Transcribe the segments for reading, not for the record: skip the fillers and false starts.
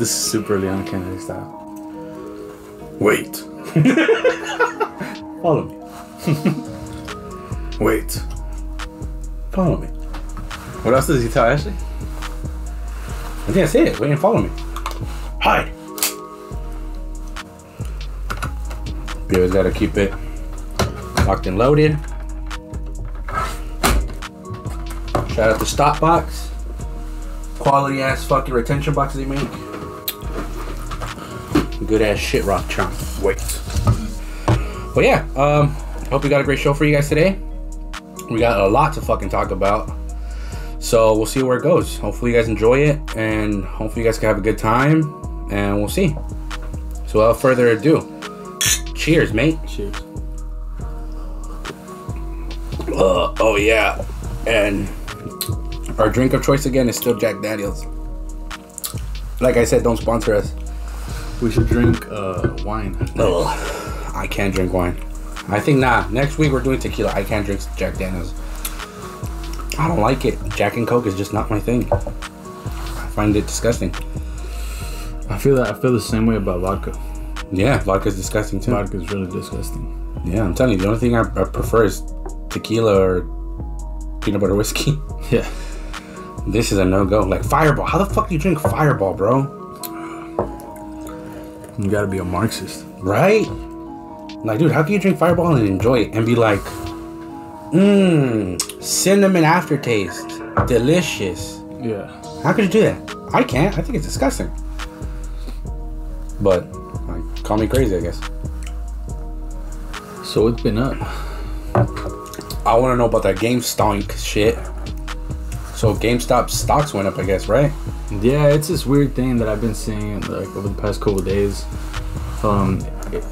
This is super Leon Kennedy style. Wait. Follow me. Wait. Follow me. What else does he tell Ashley? I think that's it. Wait and follow me. Hide. You always gotta keep it locked and loaded. Shout out to Stopbox. Quality ass fucking retention boxes they make. Good ass shit, rock chunk. Wait. But yeah, hope we got a great show for you guys today. We got a lot to fucking talk about. So we'll see where it goes. Hopefully you guys enjoy it, and hopefully you guys can have a good time, and we'll see. So without further ado, cheers, mate. Cheers. Oh yeah, and our drink of choice again is still Jack Daniels. Like I said, don't sponsor us. We should drink wine. Ugh, I can't drink wine. I think next week we're doing tequila. I can't drink Jack Daniels. I don't like it. Jack and Coke is just not my thing. I find it disgusting. I feel the same way about vodka. Yeah, vodka's disgusting too. Vodka's really disgusting. Yeah, I'm telling you, the only thing I prefer is tequila or peanut butter whiskey. Yeah. This is a no-go. Like Fireball. How the fuck do you drink Fireball, bro? You gotta be a Marxist. Right? Like, dude, how can you drink Fireball and enjoy it and be like, cinnamon aftertaste. Delicious. Yeah. How could you do that? I can't. I think it's disgusting. But, like, call me crazy, I guess. So it's been up. I want to know about that GameStonk shit. So GameStop stocks went up, I guess, right? Yeah, it's this weird thing that I've been seeing like over the past couple of days.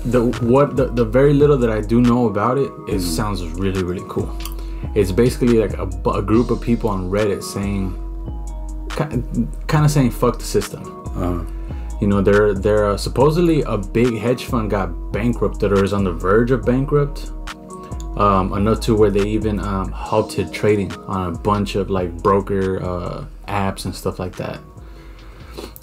The very little that I do know about it, it sounds really, really cool. It's basically like a group of people on Reddit saying, kind of saying, fuck the system. You know, they're supposedly a big hedge fund got bankrupted or is on the verge of bankrupt. Enough to where they even halted trading on a bunch of like broker apps and stuff like that.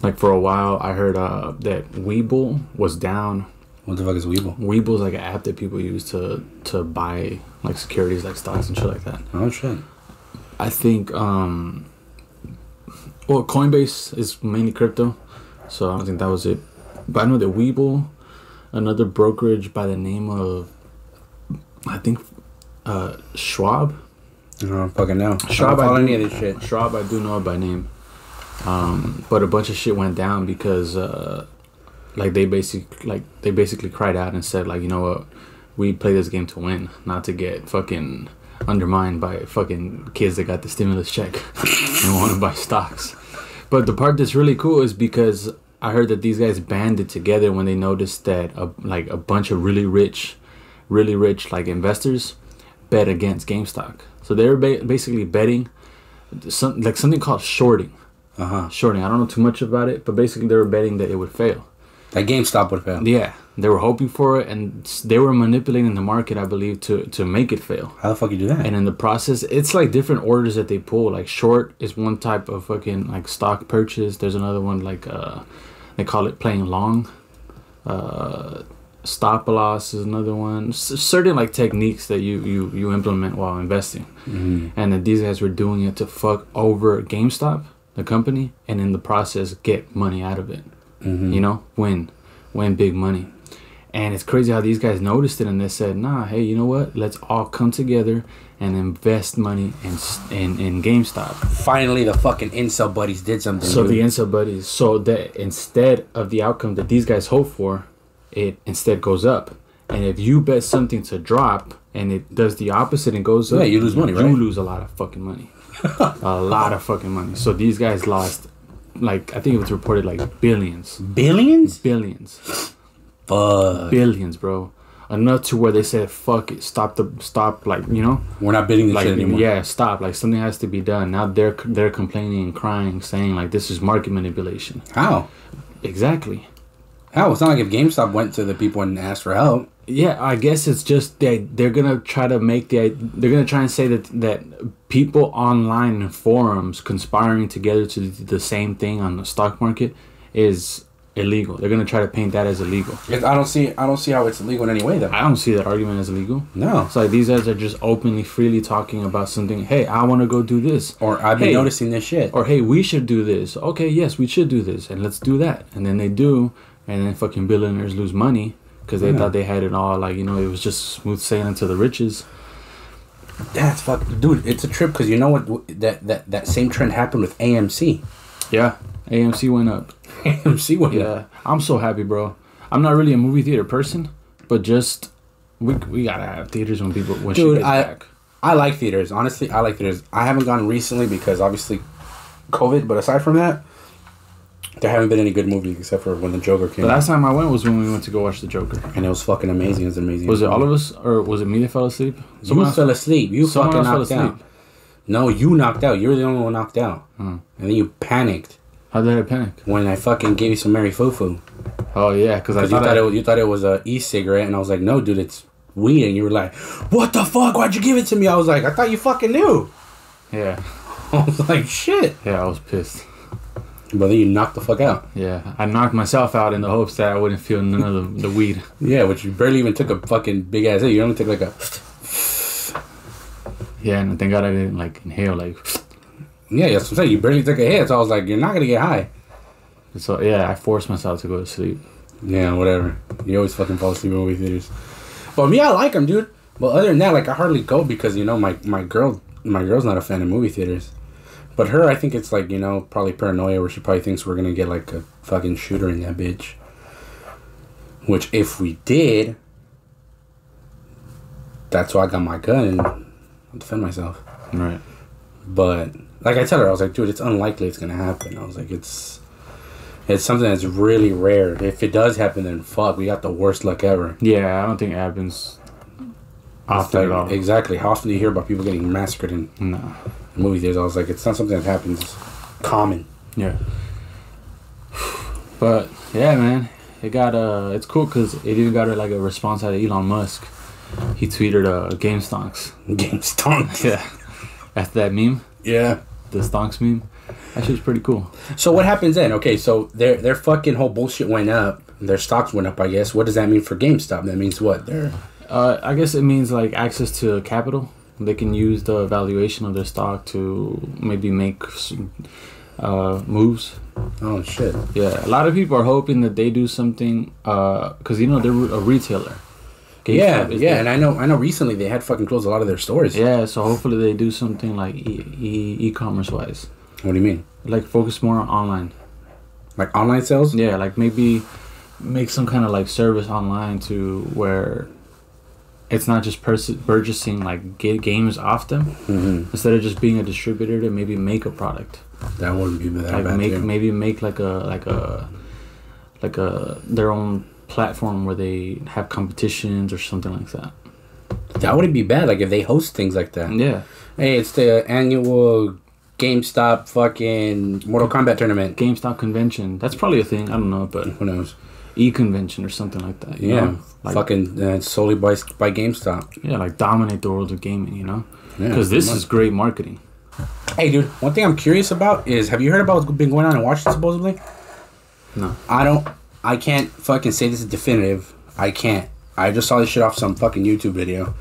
Like for a while, I heard that Webull was down. What the fuck is Webull? Webull is like an app that people use to buy like securities, like stocks and shit like that. Oh shit. I think well, Coinbase is mainly crypto, so I don't think that was it. But I know that Webull, another brokerage by the name of, I think, Schwab. I don't fucking know. Schwab, I don't follow any of this shit. Schwab, I do know by name. But a bunch of shit went down because, like they basically cried out and said, like, you know what, we play this game to win, not to get fucking undermined by fucking kids that got the stimulus check and want to buy stocks. But the part that's really cool is because I heard that these guys banded together when they noticed that a bunch of really rich like investors bet against GameStop. So they were basically betting something called shorting. Shorting. I don't know too much about it, but basically they were betting that it would fail. That GameStop would fail. Yeah, they were hoping for it, and they were manipulating the market, I believe, to make it fail. How the fuck you do that? And in the process, it's like different orders that they pull. Like short is one type of fucking like stock purchase. There's another one like they call it playing long. Stop loss is another one. Certain like techniques that you implement while investing. And that these guys were doing it to fuck over GameStop, the company, and in the process get money out of it. You know, win big money. And it's crazy how these guys noticed it and they said, nah, hey, you know what, let's all come together and invest money in GameStop. Finally the fucking incel buddies did something. So the incel buddies, so that instead of the outcome that these guys hope for, it instead goes up. And if you bet something to drop and it does the opposite and goes up, you lose money, right? You lose a lot of fucking money. A lot of fucking money. So these guys lost, like, I think it was reported like billions. Billions? Billions. Fuck. Billions, bro. Enough to where they said, fuck it, stop, like, you know, we're not bidding this like, shit anymore. Yeah, stop. Like, something has to be done. Now they're complaining and crying, saying like this is market manipulation. How? Exactly. How? It's not like if GameStop went to the people and asked for help. Yeah, I guess it's just they're gonna try to make they're gonna try and say that people online in forums conspiring together to do the same thing on the stock market is illegal. They're gonna try to paint that as illegal. I don't see how it's illegal in any way, though. I don't see that argument as illegal. No. It's like these guys are just openly, freely talking about something. Hey, I want to go do this. Or I've been noticing this shit. Or hey, we should do this. Okay, yes, we should do this, and let's do that. And then they do, and then fucking billionaires lose money because they thought they had it all. Like, you know, it was just smooth sailing to the riches. That's fucking, dude. It's a trip because you know what? That same trend happened with AMC. Yeah, AMC went up. AMC went up. Yeah, I'm so happy, bro. I'm not really a movie theater person, but just we gotta have theaters when shit gets back. I like theaters. Honestly, I like theaters. I haven't gone recently because obviously COVID. But aside from that, there haven't been any good movies except for when the Joker came. The last time I went was when we went to go watch the Joker, and it was fucking amazing. It was amazing. Was it all of us, or was it me that fell asleep? Someone fell asleep. You fucking knocked out. No, you knocked out. You're the only one knocked out. And then you panicked. How did I panic? When I fucking gave you some Mary Foo. Oh yeah, because you thought it was a e-cigarette, and I was like, no, dude, it's weed. And you were like, what the fuck? Why'd you give it to me? I was like, I thought you fucking knew. Yeah. I was like, shit. Yeah, I was pissed. But then you knocked the fuck out. Yeah, I knocked myself out in the hopes that I wouldn't feel none of the weed. Yeah, which you barely even took a fucking big ass hit. You only took like a. Yeah, and thank God I didn't like inhale like. Yeah, that's what I'm saying. You barely took a hit, so I was like, you're not gonna get high. So yeah, I forced myself to go to sleep. Yeah, whatever. You always fucking fall asleep in movie theaters. But me, I like them, dude. But other than that, like I hardly go because you know my girl's not a fan of movie theaters. But her, I think it's like, you know, probably paranoia where she probably thinks we're gonna get like a fucking shooter in that bitch. Which if we did, that's why I got my gun and I'll defend myself. Right. But like I tell her, I was like, dude, it's unlikely it's gonna happen. I was like, it's something that's really rare. If it does happen, then fuck, we got the worst luck ever. Yeah, I don't think it happens often at all. Exactly. How often do you hear about people getting massacred in movie theaters? I was like, it's not something that happens. It's common. Yeah. But yeah, man, it got it's cool because it even got like a response out of Elon Musk. He tweeted game stonks. Game stonks. Yeah. After that meme. Yeah. The stonks meme. That shit's pretty cool. So what happens then? Okay, so their fucking whole bullshit went up. Their stocks went up, I guess. What does that mean for GameStop? That means what? I guess it means like access to capital. They can use the valuation of their stock to maybe make moves. Oh shit. Yeah, a lot of people are hoping that they do something because you know they're a retailer. Yeah, and I know recently they had fucking closed a lot of their stores. Yeah, so hopefully they do something like e-commerce wise. What do you mean? Like focus more on online. Like online sales? Yeah, like maybe make some kind of like service online to where it's not just purchasing like games off them. Mm-hmm. Instead of just being a distributor to maybe make a product. That wouldn't be that like bad. Maybe make like a their own platform where they have competitions or something like that. That wouldn't be bad. Like if they host things like that. Yeah. Hey, it's the annual GameStop fucking Mortal Kombat tournament. GameStop convention. That's probably a thing. I don't know, but who knows? E-convention or something like that. You know? Like, fucking solely by GameStop. Yeah, like dominate the world of gaming, you know? Because this is great marketing. Hey, dude, one thing I'm curious about is, have you heard about what's been going on in Washington, supposedly? No. I can't fucking say this is definitive. I can't. I just saw this shit off some fucking YouTube video.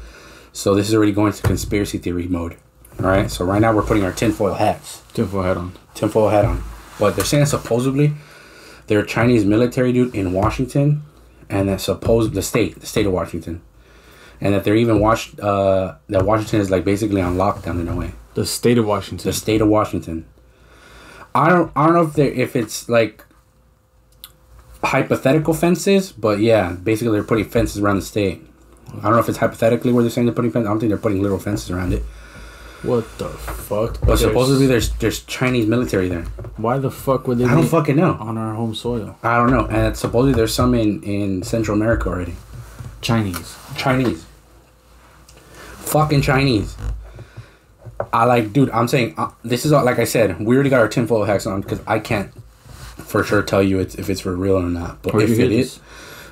So this is already going to conspiracy theory mode. Alright, so right now we're putting our tinfoil hats. Tinfoil hat on. Tinfoil hat on. But they're saying supposedly they're a Chinese military dude in Washington, and that the state of Washington, and that they're even that Washington is like basically on lockdown in a way. The state of Washington. The state of Washington. I don't know if it's like hypothetical fences, but yeah, basically they're putting fences around the state. I don't know if it's hypothetically where they're saying they're putting fences. I don't think they're putting literal fences around it. What the fuck? But supposedly there's Chinese military there. Why the fuck would they? I don't fucking know. On our home soil. I don't know. And supposedly there's some in Central America already. Chinese. Fucking Chinese. Dude, I'm saying, this is all, like I said, we already got our tinfoil hats on because I can't for sure tell you if it's for real or not. But if it is,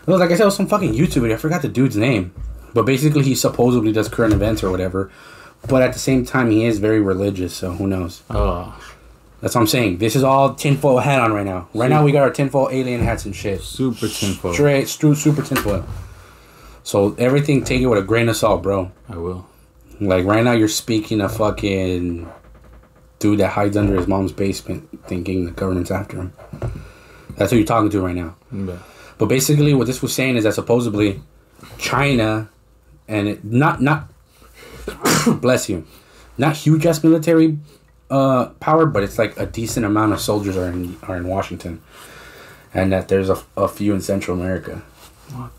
well, like I said, it was some fucking YouTube video. I forgot the dude's name. But basically he supposedly does current events or whatever. But at the same time, he is very religious, so who knows? Oh. That's what I'm saying. This is all tinfoil hat on right now. Right now we got our tinfoil alien hats and shit. Super tinfoil. Straight, super tinfoil. So everything, take it with a grain of salt, bro. I will. Like right now you're speaking a fucking dude that hides under his mom's basement thinking the government's after him. That's who you're talking to right now. Yeah. But basically what this was saying is that supposedly China and it not bless you, not huge ass military power, but it's like a decent amount of soldiers are in Washington, and that there's a few in Central America,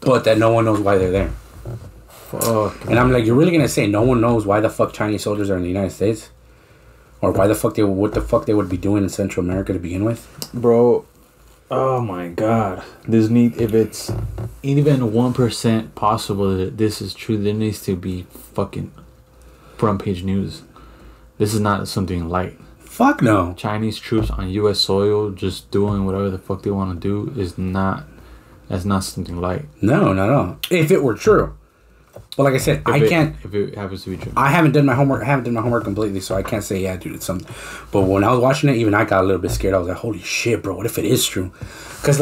but that no one knows why they're there. Fuck. And I'm like, you're really gonna say no one knows why the fuck Chinese soldiers are in the United States, or why the fuck what the fuck they would be doing in Central America to begin with, bro? Oh my god, if it's even 1% possible that this is true, there needs to be fucking front page news. This is not something light. Fuck no. Chinese troops on U.S. soil just doing whatever the fuck they want to do that's not something light. No, not at all. If it were true. But like I said, if it happens to be true. I haven't done my homework completely, so I can't say, yeah, dude, it's something. But when I was watching it, even I got a little bit scared. I was like, holy shit, bro, what if it is true? Because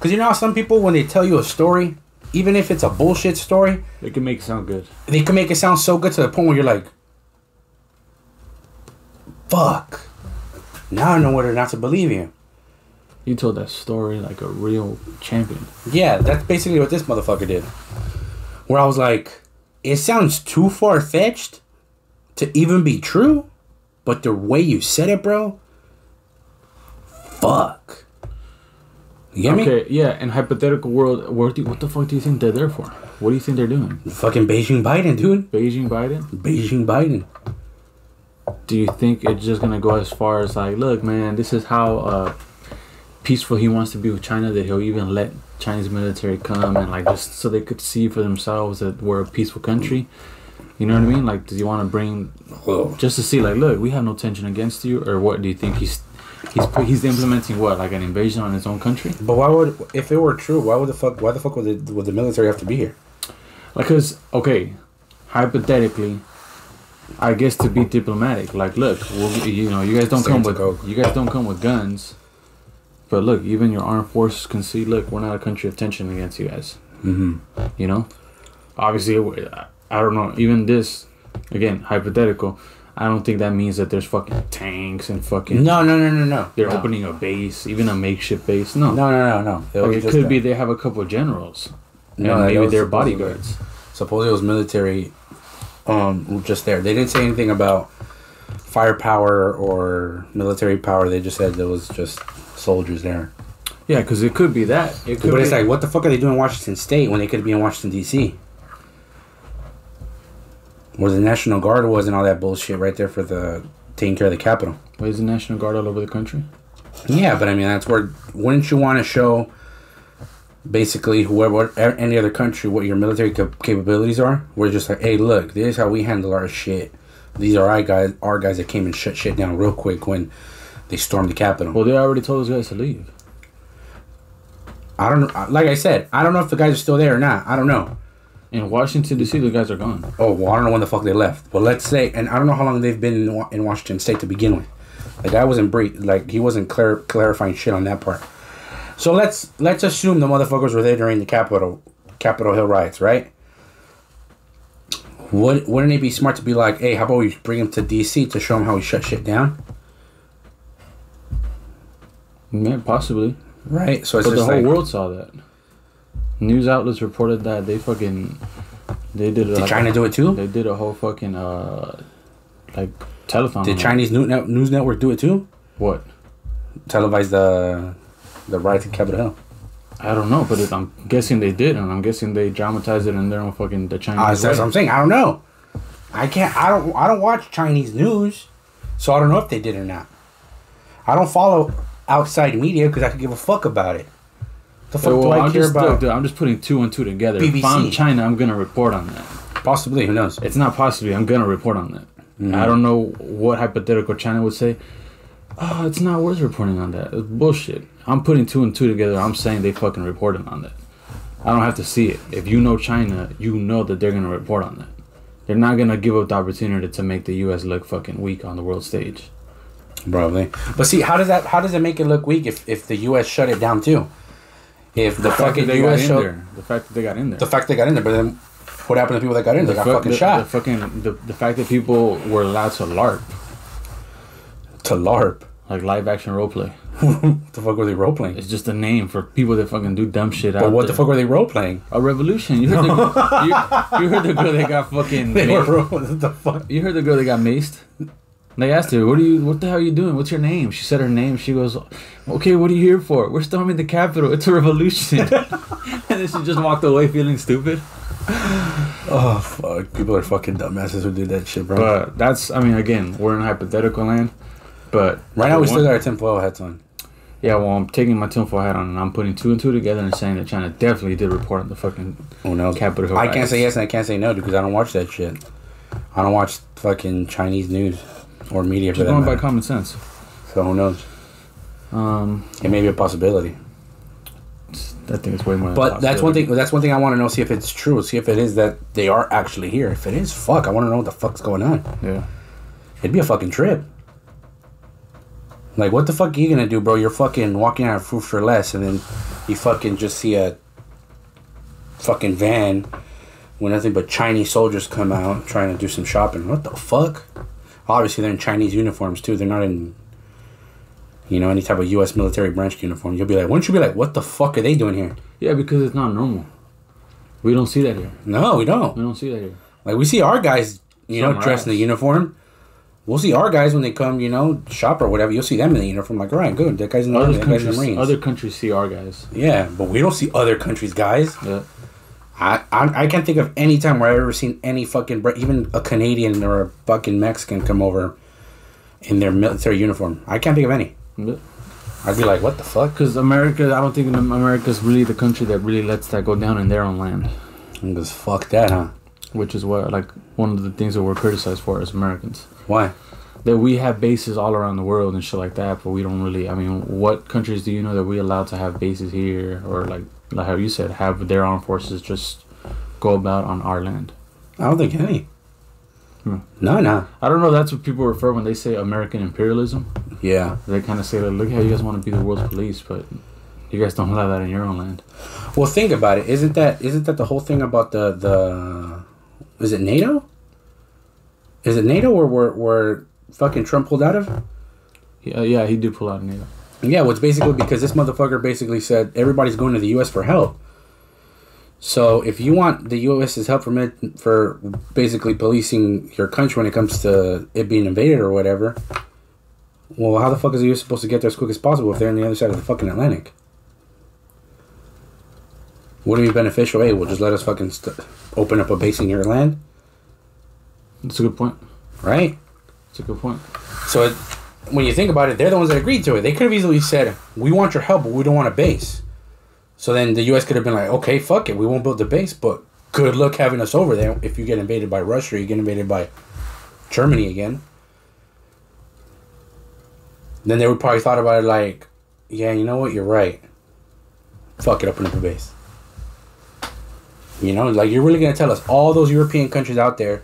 you know how some people, when they tell you a story, even if it's a bullshit story, they can make it sound good. They can make it sound so good to the point where you're like, fuck. Now I know whether or not to believe you. You told that story like a real champion. Yeah, that's basically what this motherfucker did. Where I was like, it sounds too far-fetched to even be true, but the way you said it, bro, fuck. You get me? Okay, yeah, in hypothetical world, what the fuck do you think they're there for? What do you think they're doing? Fucking Beijing Biden, dude. Beijing Biden? Beijing Biden. Do you think it's just gonna go as far as like, look, man, this is how peaceful he wants to be with China, that he'll even let Chinese military come and like just so they could see for themselves that we're a peaceful country? You know what I mean? Like, does he want to bring just to see like, look, we have no tension against you, or what? Do you think he's implementing what, like an invasion on his own country? But why would, if it were true, why the fuck would the military have to be here? Like, cause okay, hypothetically, I guess to be diplomatic, like, look, you guys don't come with guns, but look, even your armed forces can see, look, we're not a country of tension against you guys. Mm-hmm. You know, obviously, I don't know. Even this, again, hypothetical. I don't think that means that there's fucking tanks and fucking... No. They're opening a base, even a makeshift base. No. No. Like, it could be they have a couple of generals. No, and maybe they're bodyguards. Supposedly it was military just there. They didn't say anything about firepower or military power. They just said there was just soldiers there. Yeah, because it could be that. But it's like, what the fuck are they doing in Washington State when they could be in Washington, D.C.? Where the National Guard was and all that bullshit right there for the taking care of the Capitol. Why is the National Guard all over the country? Yeah, but I mean, that's where... Wouldn't you want to show basically any other country what your military capabilities are? We're just like, hey, look, this is how we handle our shit. These are our guys that came and shut shit down real quick when they stormed the Capitol. Well, they already told those guys to leave. I don't know. Like I said, I don't know if the guys are still there or not. I don't know. In Washington, D.C., the guys are gone. Oh, well, I don't know when the fuck they left. But let's say, and I don't know how long they've been in Washington State to begin with. The guy wasn't he wasn't clarifying shit on that part. So let's assume the motherfuckers were there during the Capitol Hill riots, right? Wouldn't it be smart to be like, hey, how about we bring him to D.C. to show him how we shut shit down? Yeah, possibly. Right? So it's but just the whole world saw that. News outlets reported that they did China do it too? They did a whole fucking like telethon. Did Chinese news network do it too? What? Televise the riot at Capitol Hill. I don't know, but I'm guessing they did, and I'm guessing they dramatized it in their own fucking the Chinese. That's what I'm saying. I don't know. I don't watch Chinese news, so I don't know if they did or not. I don't follow outside media because I could give a fuck about it. The fuck do I care about? Dude, I'm just putting two and two together. BBC. If I'm China, I'm gonna report on that. Possibly, who knows? It's not possibly. I'm gonna report on that. Mm-hmm. I don't know what hypothetical China would say. Oh, it's not worth reporting on that. It's bullshit. I'm putting two and two together. I'm saying they fucking reported on that. I don't have to see it. If you know China, you know that they're gonna report on that. They're not gonna give up the opportunity to make the U.S. look fucking weak on the world stage. Probably. But see, how does it make it look weak if the U.S. shut it down too? If the fucking U.S. the fact that they got in there, but then what happened to people that got in? They got fucking shot. The fact that people were allowed to LARP. To LARP. Like live action roleplay. What the fuck were they role playing? It's just a name for people that fucking do dumb shit out But what there. the fuck were they role playing? A revolution. You heard you heard the girl that got fucking maced? What the fuck? You heard the girl that got maced? They asked her, what the hell are you doing? What's your name? She said her name. She goes, okay, what are you here for? We're storming the Capitol. It's a revolution. And then she just walked away feeling stupid. Oh, fuck. People are fucking dumbasses who do that shit, bro. But that's, I mean, again, we're in hypothetical land. But right now we still got our tinfoil hats on. Yeah, well, I'm taking my tinfoil hat on and I'm putting two and two together and saying that China definitely did report on the fucking Capitol Hill. I can't say yes and I can't say no because I don't watch that shit. I don't watch fucking Chinese news or media for that Just going matter. by common sense. So who knows? It may be a possibility. I think it's way more. But that's one thing. That's one thing I want to know. See if it's true. See if it is that they are actually here. If it is, fuck, I want to know what the fuck's going on. Yeah. It'd be a fucking trip. Like, what the fuck are you gonna do, bro? You're fucking walking out of Food for Less, and then you fucking just see a fucking van with nothing but Chinese soldiers come out trying to do some shopping. What the fuck? Obviously, they're in Chinese uniforms too. They're not in, you know, any type of U.S. military branch uniform. You'll be like, wouldn't you be like, what the fuck are they doing here? Yeah, because it's not normal. We don't see that here. No, we don't. We don't see that here. Like, we see our guys, you know, dressed in the uniform. We'll see our guys when they come, you know, shop or whatever. You'll see them in the uniform. Like, all right, good. That guy's in the Army. That guy's in the Marines. Other countries see our guys. Yeah, but we don't see other countries' guys. Yeah. I can't think of any time where I've ever seen any fucking... even a Canadian or a fucking Mexican come over in their military uniform. I can't think of any. Yeah. I'd be like, what the fuck? Because America, I don't think America's really the country that really lets that go down in their own land. Because fuck that, huh? Which is what, like, one of the things that we're criticized for as Americans. Why? That we have bases all around the world and shit like that, but we don't really... I mean, what countries do you know that we allowed to have bases here? Or, like how you said, have their armed forces just go about on our land? I don't think any. No. I don't know. That's what people refer when they say American imperialism. Yeah. They kind of say, like, look how you guys want to be the world's police, but you guys don't allow that in your own land. Well, think about it. Isn't that the whole thing about the is it NATO? Is it NATO or where fucking Trump pulled out of? Yeah, he did pull out of NATO. Yeah, well, it's basically because this motherfucker basically said everybody's going to the U.S. for help. So if you want the U.S.'s help for basically policing your country when it comes to it being invaded or whatever, well, how the fuck is the U.S. supposed to get there as quick as possible if they're on the other side of the fucking Atlantic? Wouldn't it be beneficial? Hey, we'll just let us fucking open up a base in your land? That's a good point. Right? That's a good point. So when you think about it, they're the ones that agreed to it. They could have easily said, we want your help, but we don't want a base. So then the U.S. could have been like, okay, fuck it, we won't build the base, but good luck having us over there. If you get invaded by Russia or you get invaded by Germany again. Then they would probably thought about it like, yeah, you know what, you're right. Fuck it, open up a base. You know, like, you're really going to tell us all those European countries out there,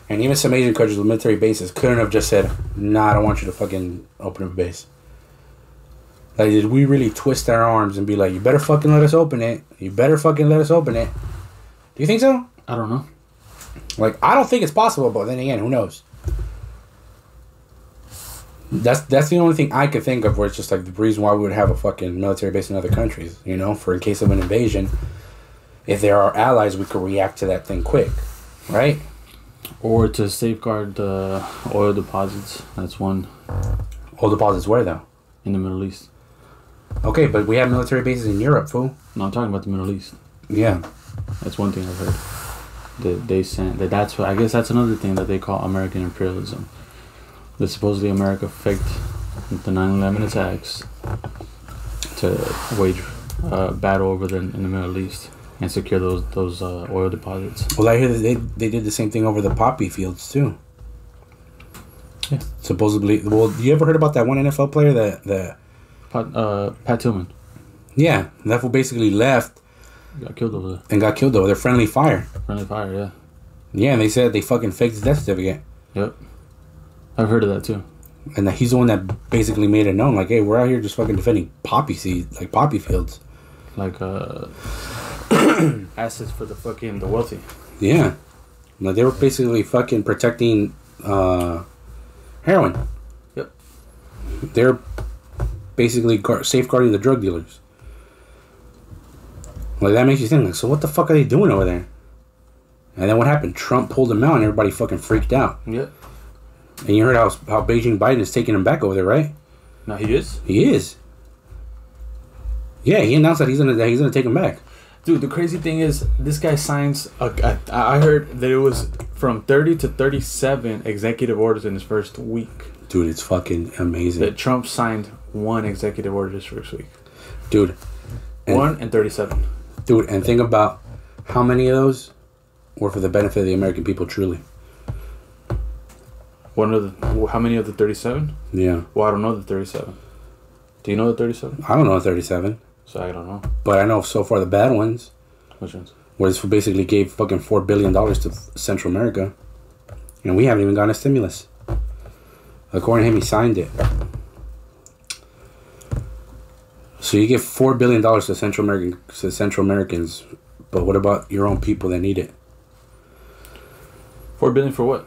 and even some Asian countries with military bases, couldn't have just said, nah, I don't want you to fucking open up a base. Like, did we really twist our arms and be like, you better fucking let us open it? You better fucking let us open it? Do you think so? I don't know. Like, I don't think it's possible, but then again, who knows? That's the only thing I could think of where it's just like the reason why we would have a fucking military base in other countries, you know, for in case of an invasion. If there are allies, we could react to that thing quick, right? Or to safeguard the oil deposits. That's one. Oil deposits where, though? In the Middle East. Okay, but we have military bases in Europe, fool. No, I'm talking about the Middle East. Yeah. That's one thing I've heard. That they sent... That's what, I guess that's another thing that they call American imperialism. That supposedly America faked the 9/11 attacks to wage battle over in the Middle East and secure those oil deposits. Well, I hear that they did the same thing over the poppy fields too. Yeah. Supposedly, well, you ever heard about that one NFL player that Pat Tillman? Yeah, that fool basically left. Got killed over there. And got killed over there. Friendly fire. Friendly fire, yeah. Yeah, and they said they fucking faked his death certificate. Yep. I've heard of that too. And that he's the one that basically made it known, like, hey, we're out here just fucking defending poppy seeds, like poppy fields. Like, assets for the wealthy. Yeah. Like, they were basically fucking protecting heroin. Yep. They're basically safeguarding the drug dealers. Like, that makes you think, like, so what the fuck are they doing over there? And then what happened? Trump pulled him out and everybody fucking freaked out. Yep. And you heard how Beijing Biden is taking him back over there, right? No, he is? He is. Yeah, he announced that he's gonna take him back. Dude, the crazy thing is, this guy signs... I heard that it was from 30 to 37 executive orders in his first week. Dude, it's fucking amazing. That Trump signed one executive order this first week. Dude. 1 and 37. Dude, and think about how many of those were for the benefit of the American people, truly. How many of the 37? Yeah. Well, I don't know the 37. Do you know the 37? I don't know 37. So I don't know. But I know so far the bad ones. Which ones? Where this basically gave fucking $4 billion to Central America. And we haven't even gotten a stimulus. According to him, he signed it. So you give $4 billion to Central Americans, but what about your own people that need it? $4 billion for what?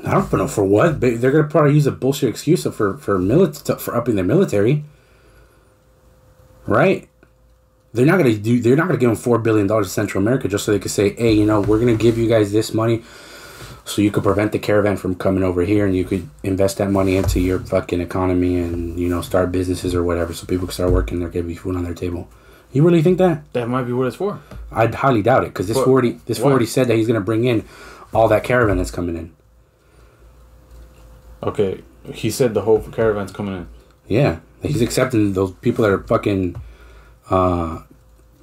I don't know for what. They're gonna probably use a bullshit excuse for upping their military, right? They're not gonna give them $4 billion to Central America just so they could say, hey, you know, we're gonna give you guys this money, so you could prevent the caravan from coming over here, and you could invest that money into your fucking economy, and you know, start businesses or whatever, so people can start working. There can be food on their table. You really think that? That might be what it's for. I'd highly doubt it, because this already said that he's gonna bring in all that caravan that's coming in. Okay, he said the whole caravan's coming in. Yeah, he's accepting those people that are fucking, the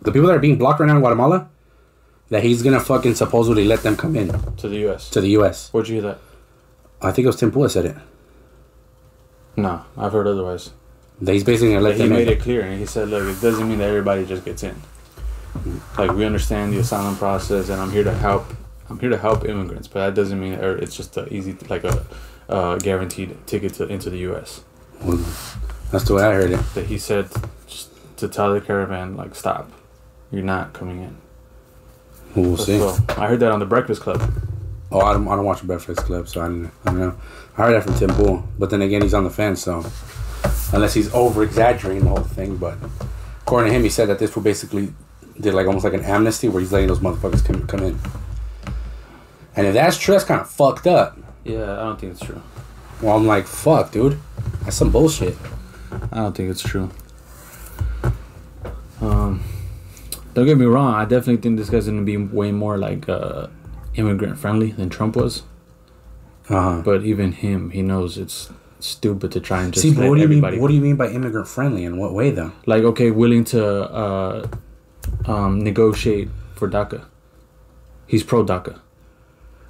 people that are being blocked right now in Guatemala, that he's gonna fucking supposedly let them come in. To the U.S.? To the U.S. Where'd you hear that? I think it was Tim Pula said it. No, I've heard otherwise. That he's basically gonna let them in. He made it clear, and he said, look, it doesn't mean that everybody just gets in. Like, we understand the asylum process, and I'm here to help immigrants, but that doesn't mean it's just a easy, like a guaranteed ticket into the U.S. Well, that's the way I heard it. That he said just to tell the caravan, like, stop, you're not coming in. Well, we'll see. So, I heard that on the Breakfast Club. Oh, I don't watch the Breakfast Club, so I don't know. I heard that from Tim Pool, but then again, he's on the fence, so unless he's over exaggerating the whole thing. But according to him, he said that this will basically did like almost like an amnesty where he's letting those motherfuckers come in. And if that's true, that's kind of fucked up. Yeah, I don't think it's true. Well, I'm like, fuck, dude. That's some bullshit. I don't think it's true. Don't get me wrong. I definitely think this guy's gonna be way more like immigrant friendly than Trump was. But even him, he knows it's stupid to try and just let everybody. What do you mean by immigrant friendly? In what way, though? Like, okay, willing to negotiate for DACA. He's pro DACA.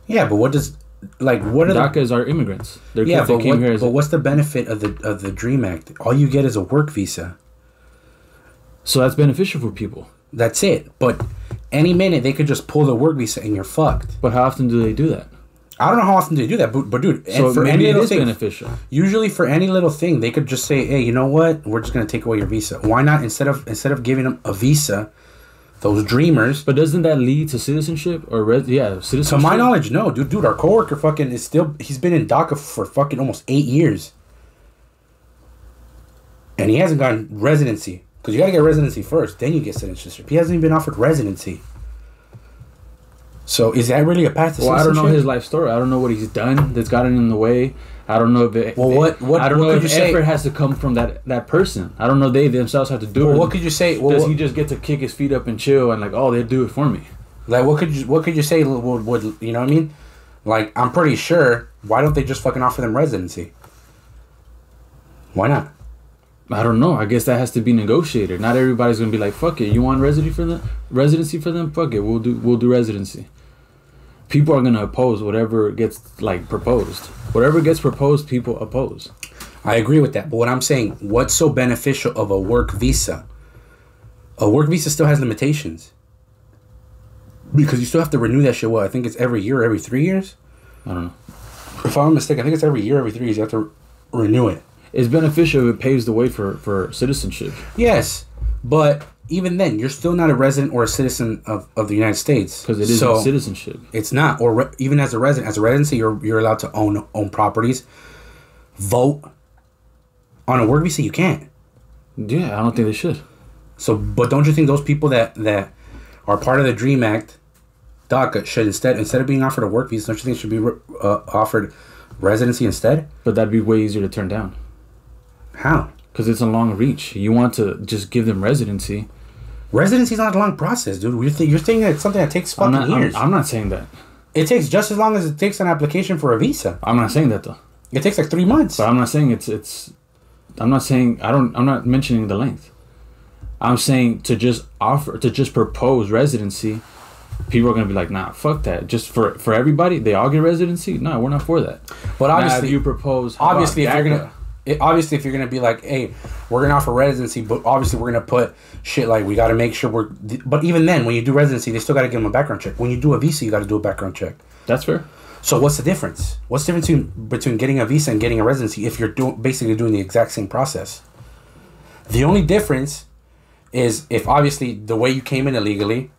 Yeah, but what does what are DACAs are immigrants? They're but what's the benefit of the Dream Act? All you get is a work visa. So that's beneficial for people. That's it. But any minute they could just pull the work visa and you're fucked. But how often do they do that? I don't know how often they do that, but dude, so for maybe any little thing, beneficial. Usually for any little thing, they could just say, "Hey, you know what? We're just gonna take away your visa." Why not instead of giving them a visa, those dreamers? But doesn't that lead to citizenship or citizenship? To my knowledge, no, dude. Our coworker fucking he's been in DACA for fucking almost 8 years, and he hasn't gotten residency because you got to get residency first, then you get citizenship. He hasn't even been offered residency. So is that really a path to citizenship? I don't know his life story. I don't know what he's done that's gotten in the way. I don't know if it. I don't know if effort has to come from that person. I don't know they themselves have to do it. What could you say? Does he just get to kick his feet up and chill and like, oh, they do it for me? Like, what could you say? Would you know what I mean? Like, I'm pretty sure. Why don't they just fucking offer them residency? Why not? I don't know. I guess that has to be negotiated. Not everybody's gonna be like, fuck it. You want residency for them? Fuck it. We'll do residency. People are gonna oppose whatever gets like proposed. Whatever gets proposed, people oppose. I agree with that. But what I'm saying, what's so beneficial of a work visa? A work visa still has limitations. Because you still have to renew that shit. Well, I think it's every year or every 3 years. I don't know. If I'm not mistaken, I think it's every year, every 3 years. You have to renew it. It's beneficial if it paves the way for citizenship. Yes, but even then, you're still not a resident or a citizen of the United States. Because it isn't citizenship. It's not. Or even as a resident. As a residency, you're allowed to own properties. Vote. On a work visa, you can't. Yeah, I don't think they should. So, but don't you think those people that are part of the DREAM Act, DACA, should instead of being offered a work visa, don't you think it should be offered residency instead? But that'd be way easier to turn down. How? Because it's a long reach. You want to just give them residency. Residency is not a long process, dude. You're saying that it's something that takes fucking years. I'm not saying that. It takes just as long as it takes an application for a visa. I'm not saying that though. It takes like 3 months. But I'm not saying it's. I'm not saying I'm not mentioning the length. I'm saying to just propose residency. People are gonna be like, nah, fuck that. Just for everybody, they all get residency. No, we're not for that. But obviously, if you propose. Obviously, if you're gonna be like, hey, we're gonna offer residency, but obviously we're gonna put shit like we gotta make sure we're. But even then, when you do residency, they still gotta give them a background check. When you do a visa, you gotta do a background check. That's fair. So what's the difference? What's the difference between getting a visa and getting a residency if you're basically doing the exact same process? The only difference is if obviously the way you came in illegally,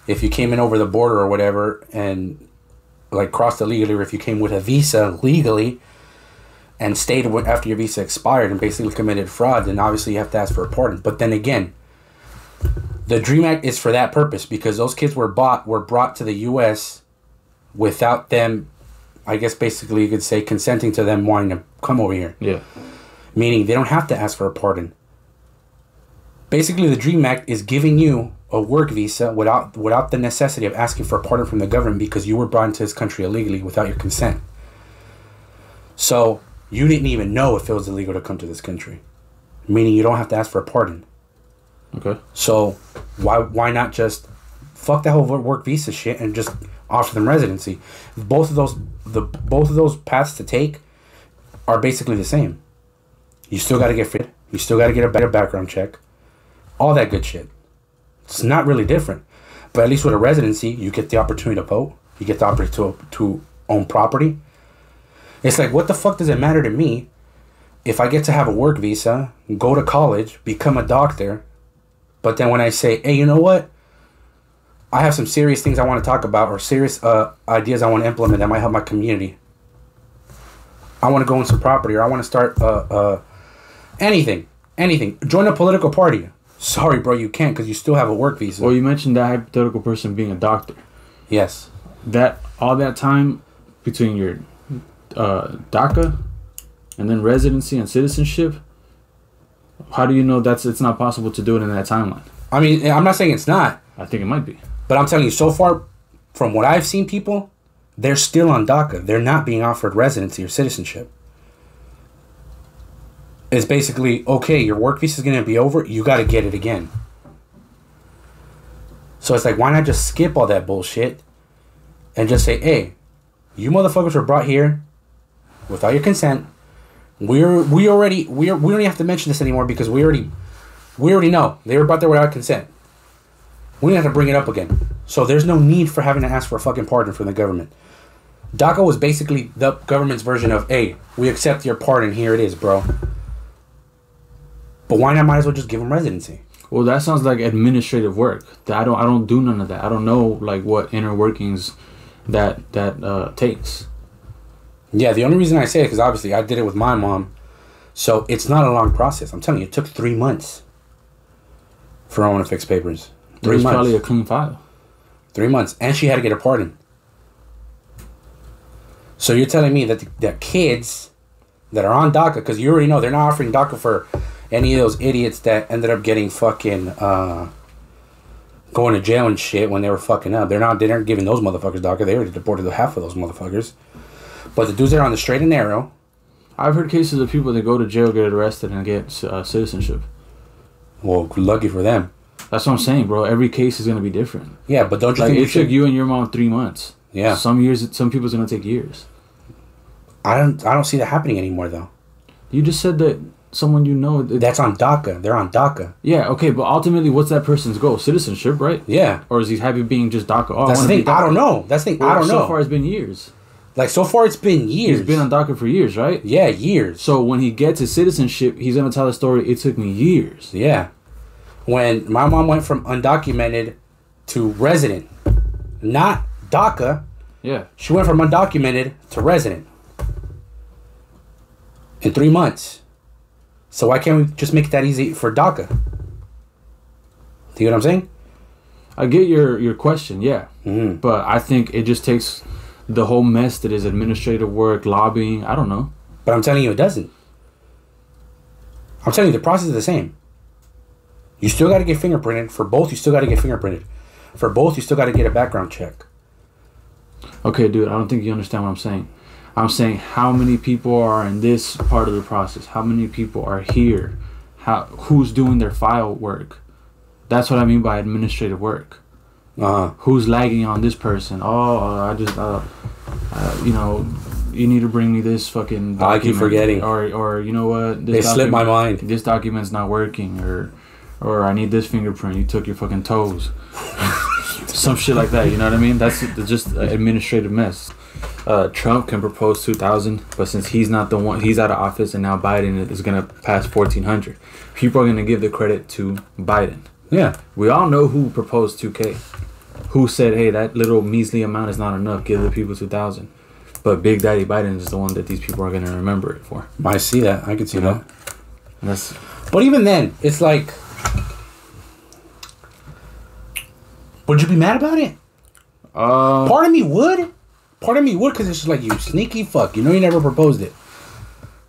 if you came in over the border or whatever and like crossed illegally, or if you came with a visa legally and stayed after your visa expired and basically committed fraud, then obviously you have to ask for a pardon. But then again, the DREAM Act is for that purpose because those kids were brought to the U.S. without them, I guess basically you could say, consenting to them wanting to come over here. Yeah. Meaning they don't have to ask for a pardon. Basically, the DREAM Act is giving you a work visa without the necessity of asking for a pardon from the government because you were brought into this country illegally without your consent. So you didn't even know if it was illegal to come to this country. Meaning you don't have to ask for a pardon. Okay. So why not just fuck that whole work visa shit and just offer them residency? Both of those paths to take are basically the same. You still got to get fit. You still got to get a better background check. All that good shit. It's not really different. But at least with a residency, you get the opportunity to vote. You get the opportunity to own property. It's like, what the fuck does it matter to me if I get to have a work visa, go to college, become a doctor, but then when I say, hey, you know what? I have some serious things I want to talk about or serious ideas I want to implement that might help my community. I want to go in some property or I want to start anything. Join a political party. Sorry, bro, you can't because you still have a work visa. Well, you mentioned that hypothetical person being a doctor. Yes. All that time between your DACA and then residency and citizenship, how do you know it's not possible to do it in that timeline? I mean, I'm not saying it's not. I think it might be. But I'm telling you, so far, from what I've seen people, they're still on DACA. They're not being offered residency or citizenship. It's basically, okay, your work visa is going to be over. You got to get it again. So it's like, why not just skip all that bullshit and just say, hey, you motherfuckers were brought here without your consent. We don't even have to mention this anymore because we already know they were brought there without consent. We don't have to bring it up again. So there's no need for having to ask for a fucking pardon from the government. DACA was basically the government's version of, hey, we accept your pardon. Here it is, bro. But why not might as well just give them residency? Well, that sounds like administrative work. I don't do none of that. I don't know like what inner workings that takes. Yeah, the only reason I say it because obviously I did it with my mom, so it's not a long process. I'm telling you, it took 3 months for Owen to fix papers. 3 months. Probably a clean file. 3 months, and she had to get a pardon. So you're telling me that the kids that are on DACA, because you already know they're not offering DACA for any of those idiots that ended up getting fucking going to jail and shit when they were fucking up. They aren't giving those motherfuckers DACA. They already deported half of those motherfuckers. But the dudes that are on the straight and narrow. I've heard cases of people that go to jail, get arrested, and get citizenship. Well, lucky for them. That's what I'm saying, bro. Every case is gonna be different. Yeah, but don't you think it took you and your mom 3 months? Yeah. Some people's gonna take years. I don't see that happening anymore, though. You just said that someone you know. That's on DACA. They're on DACA. Yeah, okay, but ultimately, what's that person's goal? Citizenship, right? Yeah. Or is he happy being just DACA? That's the thing. I don't know. That's the thing. I don't know. So far, it's been years. Like, so far, it's been years. He's been on DACA for years, right? Yeah, years. So when he gets his citizenship, he's going to tell the story, it took me years. Yeah. When my mom went from undocumented to resident, not DACA. Yeah. She went from undocumented to resident in 3 months. So why can't we just make it that easy for DACA? Do you know what I'm saying? I get your question, yeah. Mm-hmm. But I think it just takes the whole mess that is administrative work, lobbying, I don't know. But I'm telling you, it doesn't. I'm telling you, the process is the same. You still got to get fingerprinted. For both, you still got to get fingerprinted. For both, you still got to get a background check. Okay, dude, I don't think you understand what I'm saying. I'm saying how many people are in this part of the process? How many people are here? Who's doing their file work? That's what I mean by administrative work. Who's lagging on this person? I just, you know, you need to bring me this fucking document. I keep forgetting. Or you know what? They slipped my mind. This document's not working. Or I need this fingerprint. You took your fucking toes. Some shit like that. You know what I mean? That's just an administrative mess. Trump can propose 2,000, but since he's not the one, he's out of office, and now Biden is gonna pass 1,400. People are gonna give the credit to Biden. Yeah, we all know who proposed 2K, who said, "Hey, that little measly amount is not enough. Give the people 2,000." But Big Daddy Biden is the one that these people are gonna remember it for. I see that. I can see that. That's. But even then, it's like, would you be mad about it? Part of me would. Part of me would, because it's just like, you sneaky fuck. You know you never proposed it.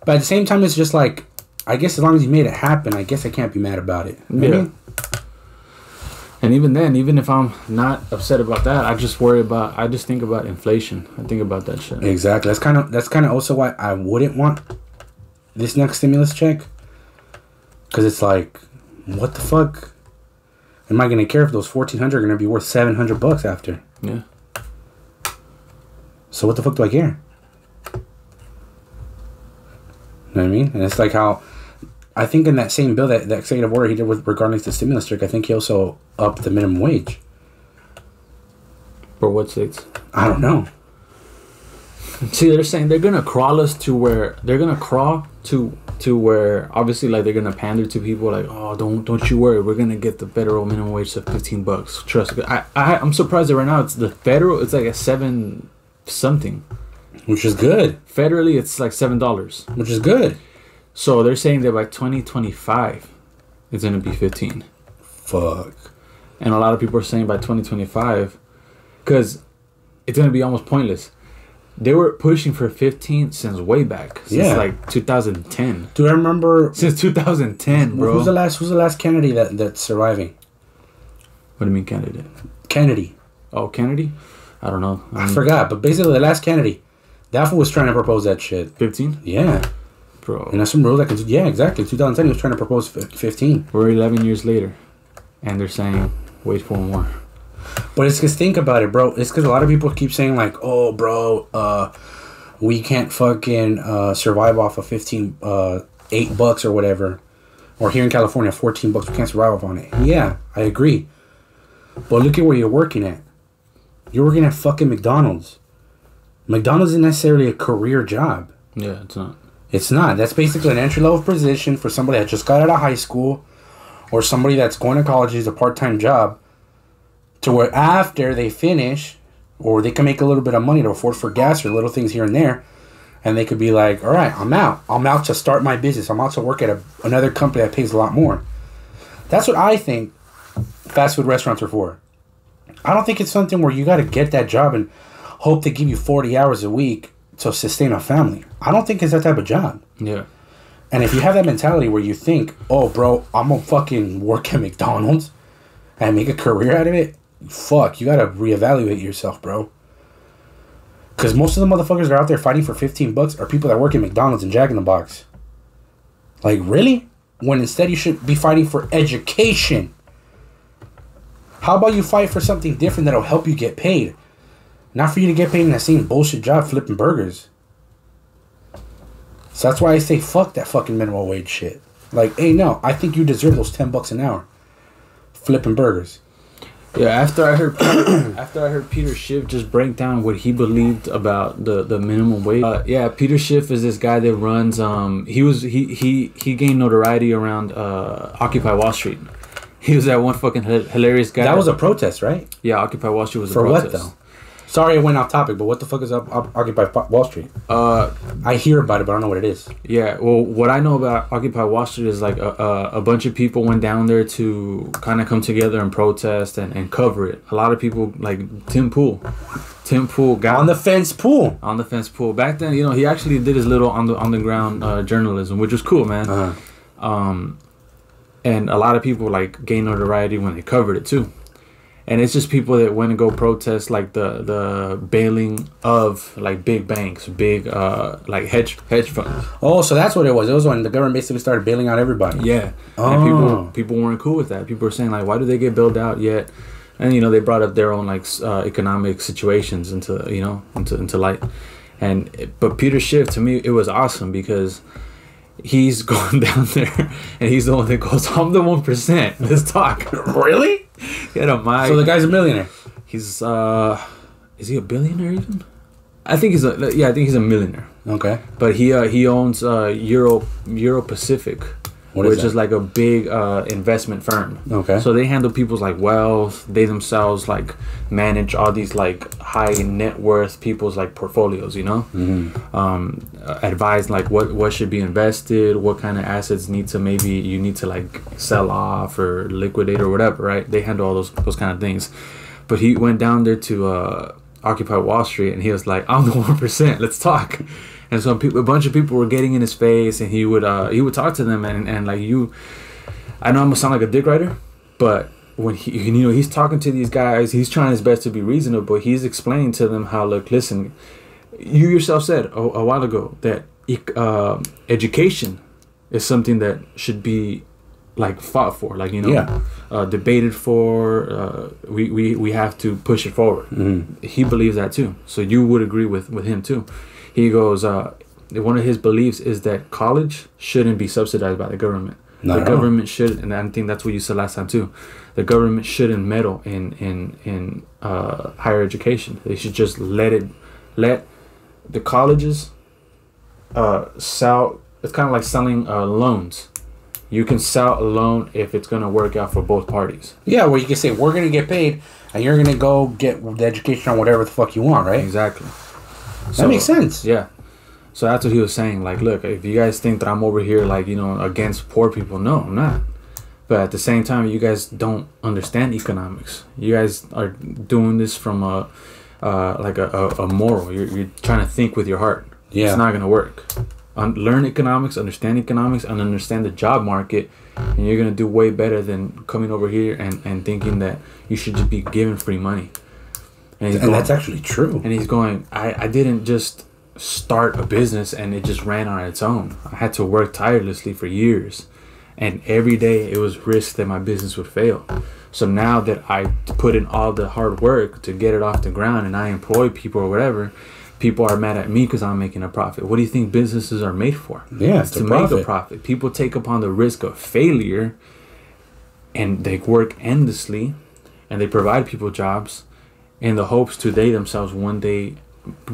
But at the same time, it's just like, I guess as long as you made it happen, I guess I can't be mad about it. You know what I mean? And even then, even if I'm not upset about that, I just think about inflation. I think about that shit. Exactly. That's kind of also why I wouldn't want this next stimulus check. Because it's like, what the fuck? Am I going to care if those 1,400 are going to be worth $700 after? Yeah. So what the fuck do I care? You know what I mean? And it's like how, I think in that same bill, that executive order he did with regarding to the stimulus check, I think he also upped the minimum wage. For what states? I don't know. See, they're saying they're gonna crawl us to where they're gonna crawl to where obviously like they're gonna pander to people like, oh, don't you worry, we're gonna get the federal minimum wage to $15. Trust me. I'm surprised that right now it's the federal. It's like a 7 something, which is good. Federally, it's like $7, which is good. So they're saying that by 2025, it's gonna be 15. Fuck. And a lot of people are saying by 2025, because it's gonna be almost pointless. They were pushing for 15 since way back, since like 2010. Do I remember since 2010, bro? Who's the last Kennedy that's surviving? What do you mean candidate? Kennedy. Oh, Kennedy? I don't know. I forgot, but basically the last Kennedy, that fool was trying to propose that shit. 15? Yeah. Bro. And that's some rule that can... Yeah, exactly. 2010, he was trying to propose 15. We're 11 years later, and they're saying, wait for more. But it's because, think about it, bro. It's because a lot of people keep saying, like, oh, bro, we can't fucking survive off of $8 or whatever. Or here in California, $14, we can't survive on it. Yeah, I agree. But look at where you're working at. You're working at fucking McDonald's. McDonald's isn't necessarily a career job. Yeah, it's not. It's not. That's basically an entry-level position for somebody that just got out of high school or somebody that's going to college is a part-time job, to where after they finish, or they can make a little bit of money to afford for gas or little things here and there, and they could be like, all right, I'm out. I'm out to start my business. I'm out to work at another company that pays a lot more. That's what I think fast food restaurants are for. I don't think it's something where you got to get that job and hope to give you 40 hours a week to sustain a family. I don't think it's that type of job. Yeah. And if you have that mentality where you think, oh, bro, I'm going to fucking work at McDonald's and make a career out of it, fuck, you got to reevaluate yourself, bro. Because most of the motherfuckers that are out there fighting for $15 are people that work at McDonald's and Jack in the Box. Like, really? When instead you should be fighting for education. How about you fight for something different that'll help you get paid? Not for you to get paid in that same bullshit job flipping burgers. So that's why I say fuck that fucking minimum wage shit. Like, hey, no, I think you deserve those $10 an hour. Flipping burgers. Yeah, after I heard Peter Schiff just break down what he believed about the minimum wage. Yeah, Peter Schiff is this guy that runs. He gained notoriety around Occupy Wall Street. He was that one fucking hilarious guy. That was a protest, right? Yeah, Occupy Wall Street was for a protest. For what though? Sorry, I went off topic, but what the fuck is Occupy Wall Street? I hear about it, but I don't know what it is. Yeah, well, what I know about Occupy Wall Street is like a bunch of people went down there to kind of come together and protest and cover it. A lot of people, like Tim Pool got on the fence pool. On the fence pool. Back then, he actually did his little on the ground journalism, which was cool, man. And a lot of people like gained notoriety when they covered it too. And it's just people that went and go protest like the bailing of like big banks, big like hedge funds. Oh, so that's what it was. It was when the government basically started bailing out everybody. Yeah. Oh. And people weren't cool with that. People were saying like, why do they get bailed out yet? And they brought up their own like economic situations into light. But Peter Schiff, to me, it was awesome because he's going down there and he's the one that goes, I'm the 1%. Let's talk. Really? Get a mic. So the guy's a millionaire. He's is he a billionaire even? I think he's a millionaire. Okay. But he owns Euro Pacific, which is like a big investment firm. Okay. So they handle people's like wealth. They themselves like manage all these like high net worth people's like portfolios. Advise like what should be invested, what kind of assets you need to like sell off or liquidate or whatever. Right? They handle all those kind of things. But he went down there to Occupy Wall Street and he was like, I'm the 1%. Let's talk. And so a bunch of people were getting in his face, and he would talk to them, and like I know I'm gonna sound like a dick writer, but when he's talking to these guys, he's trying his best to be reasonable. He's explaining to them how, look, listen, you yourself said a while ago that education is something that should be like fought for, like debated for. We have to push it forward. Mm-hmm. He believes that too, so you would agree with him too. He goes, one of his beliefs is that college shouldn't be subsidized by the government. The government should, and I think that's what you said last time too. The government shouldn't meddle in higher education. They should just let the colleges sell. It's kind of like selling loans. You can sell a loan if it's going to work out for both parties. Yeah, well, you can say we're going to get paid, and you're going to go get the education on whatever the fuck you want, right? Exactly. That makes sense. Yeah. So that's what he was saying. Like, look, if you guys think that I'm over here, like, against poor people, no, I'm not. But at the same time, you guys don't understand economics. You guys are doing this from a moral. You're trying to think with your heart. Yeah. It's not going to work. Learn economics, understand economics, and understand the job market, and you're going to do way better than coming over here and thinking that you should just be given free money. And that's actually true. And he's going, I didn't just start a business and it just ran on its own. I had to work tirelessly for years. And every day it was risk that my business would fail. So now that I put in all the hard work to get it off the ground and I employ people or whatever, people are mad at me because I'm making a profit. What do you think businesses are made for? Yeah, it's to make a profit. People take upon the risk of failure and they work endlessly and they provide people jobs in the hopes to they themselves one day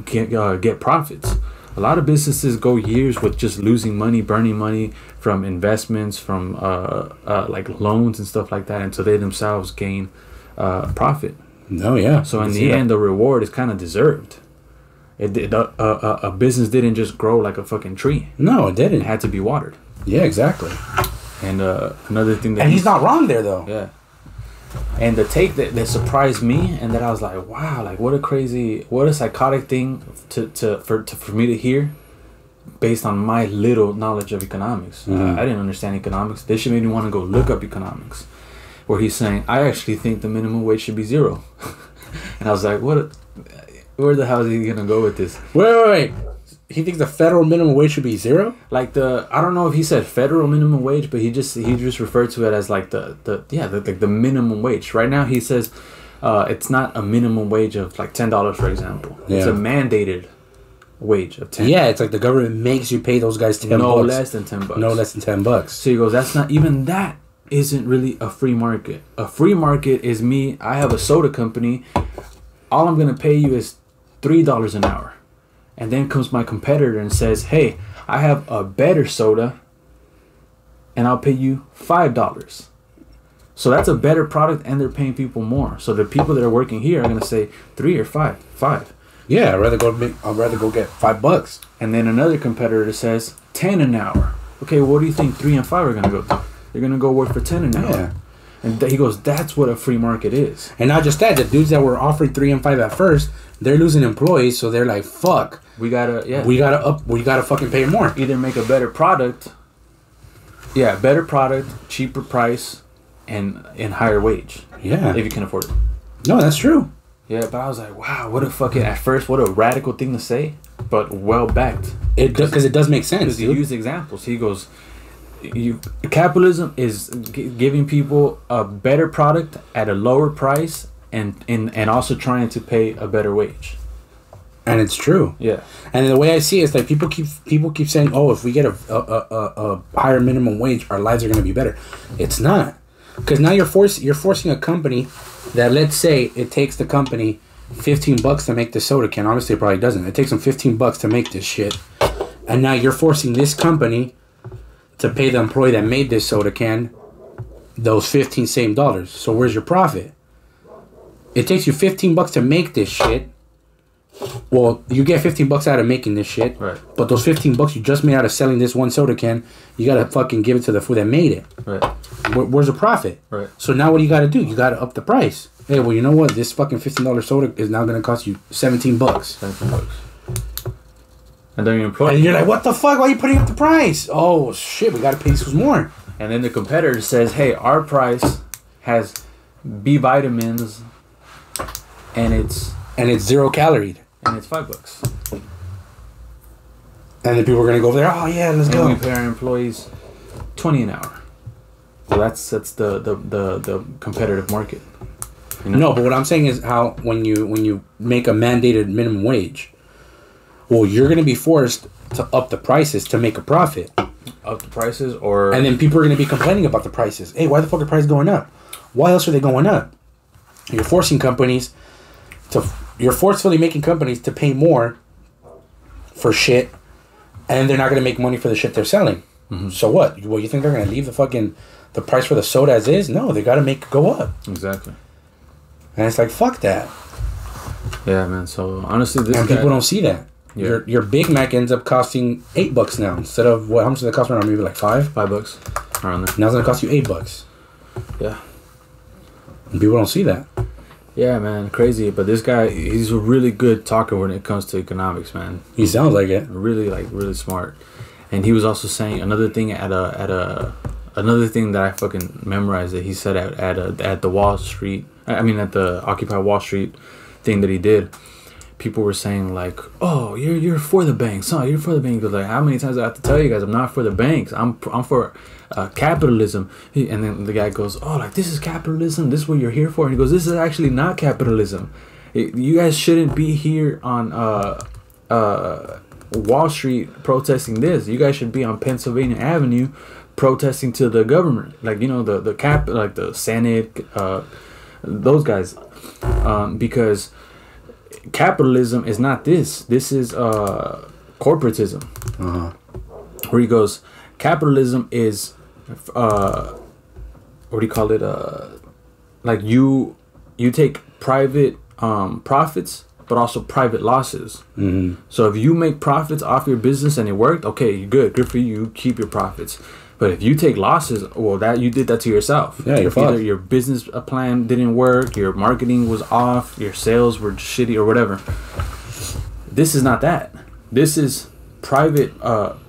get profits. A lot of businesses go years with just losing money, burning money from investments, from like loans and stuff like that, until they themselves gain profit. No, yeah. So in the end, the reward is kind of deserved. A business didn't just grow like a fucking tree. No, it didn't. It had to be watered. Yeah, exactly. And another thing that he's not wrong there though. Yeah. And the take that surprised me, and that I was like, wow, like what a psychotic thing for me to hear, based on my little knowledge of economics. I didn't understand economics. This should make me want to go look up economics. Where he's saying, I actually think the minimum wage should be 0. And I was like, where the hell is he gonna go with this? Wait. He thinks the federal minimum wage should be 0? Like I don't know if he said federal minimum wage, but he just referred to it as like the minimum wage. Right now he says it's not a minimum wage of like $10, for example. Yeah. It's a mandated wage of 10. Yeah, it's like the government makes you pay those guys $10. No less than $10. No less than $10. So he goes, that's not even that isn't really a free market. A free market is me. I have a soda company. All I'm gonna pay you is $3 an hour, and then comes my competitor and says, "Hey, I have a better soda, and I'll pay you $5." So that's a better product, and they're paying people more. So the people that are working here are gonna say 3 or 5, 5. Yeah, I'd rather go get $5. And then another competitor says 10 an hour. Okay, well, what do you think 3 and 5 are gonna go to? They're gonna go work for 10 an hour. Yeah. And he goes, that's what a free market is. And not just that, the dudes that were offering 3 and 5 at first, they're losing employees, so they're like, fuck. We gotta fucking pay more. Either make a better product, better product, cheaper price, and higher wage. Yeah. If you can afford it. No, that's true. Yeah, but I was like, wow, what a radical thing to say, but well backed. Because it does make sense. Because he used examples. He goes, capitalism is giving people a better product at a lower price, and also trying to pay a better wage. And it's true. Yeah. And the way I see it is like people keep saying, oh, if we get a higher minimum wage, our lives are going to be better. It's not. Because now you're forcing a company that, let's say it takes the company $15 to make the soda can. Obviously it probably doesn't. It takes them $15 to make this shit. And now you're forcing this company to pay the employee that made this soda can those $15 same dollars. So where's your profit? It takes you $15 to make this shit. Well, you get $15 out of making this shit. Right. But those $15 you just made out of selling this one soda can, you gotta fucking give it to the fool that made it. Right. Where's the profit? Right. So now what do you gotta do? You gotta up the price. Hey, well, you know what? This fucking $15 soda is now gonna cost you $17. $17. And then and you're like, what the fuck? Why are you putting up the price? Oh shit, we gotta pay these fools more. And then the competitor says, hey, our price has B vitamins, and it's 0 calorie. And it's $5. And then people are gonna go over there. Oh yeah, let's go. And we pay our employees $20 an hour. Well, that's the competitive market. You know? No, but what I'm saying is how when you make a mandated minimum wage, well, you're gonna be forced to up the prices to make a profit. Up the prices, or and then people are gonna be complaining about the prices. Hey, why the fuck are prices going up? Why else are they going up? You're forcing companies to. You're forcefully making companies to pay more for shit, and they're not going to make money for the shit they're selling. Mm-hmm. So what? Well, you think they're going to leave the price for the soda as is? No, they got to make it go up. Exactly. And it's like, fuck that. Yeah, man. So honestly, people don't see that. Yeah. Your Big Mac ends up costing $8 now instead of how much does it cost now? Maybe like $5 around there. Now it's going to cost you $8. Yeah. And people don't see that. Yeah, man, crazy. But this guy, he's a really good talker when it comes to economics, man. He sounds like it. Really smart. And he was also saying another thing another thing that I fucking memorized that he said at the Wall Street. I mean, at the Occupy Wall Street thing that he did. People were saying like, "Oh, you're for the banks, huh? You're for the banks." He goes like, "How many times do I have to tell you guys I'm not for the banks? I'm for capitalism." And then the guy goes, "Oh, like this is capitalism. This is what you're here for." And he goes, "This is actually not capitalism. You guys shouldn't be here on Wall Street protesting this. You guys should be on Pennsylvania Avenue protesting to the government, like like the Senate, those guys, because." Capitalism is not this. This is corporatism. Uh-huh. Where he goes, capitalism is what do you call it? Like you take private profits, but also private losses. Mm-hmm. So if you make profits off your business and it worked, okay, good for you. You keep your profits. But if you take losses, well, that you did that to yourself. Yeah, you're fucked. Either your business plan didn't work, your marketing was off, your sales were shitty, or whatever. This is not that. This is private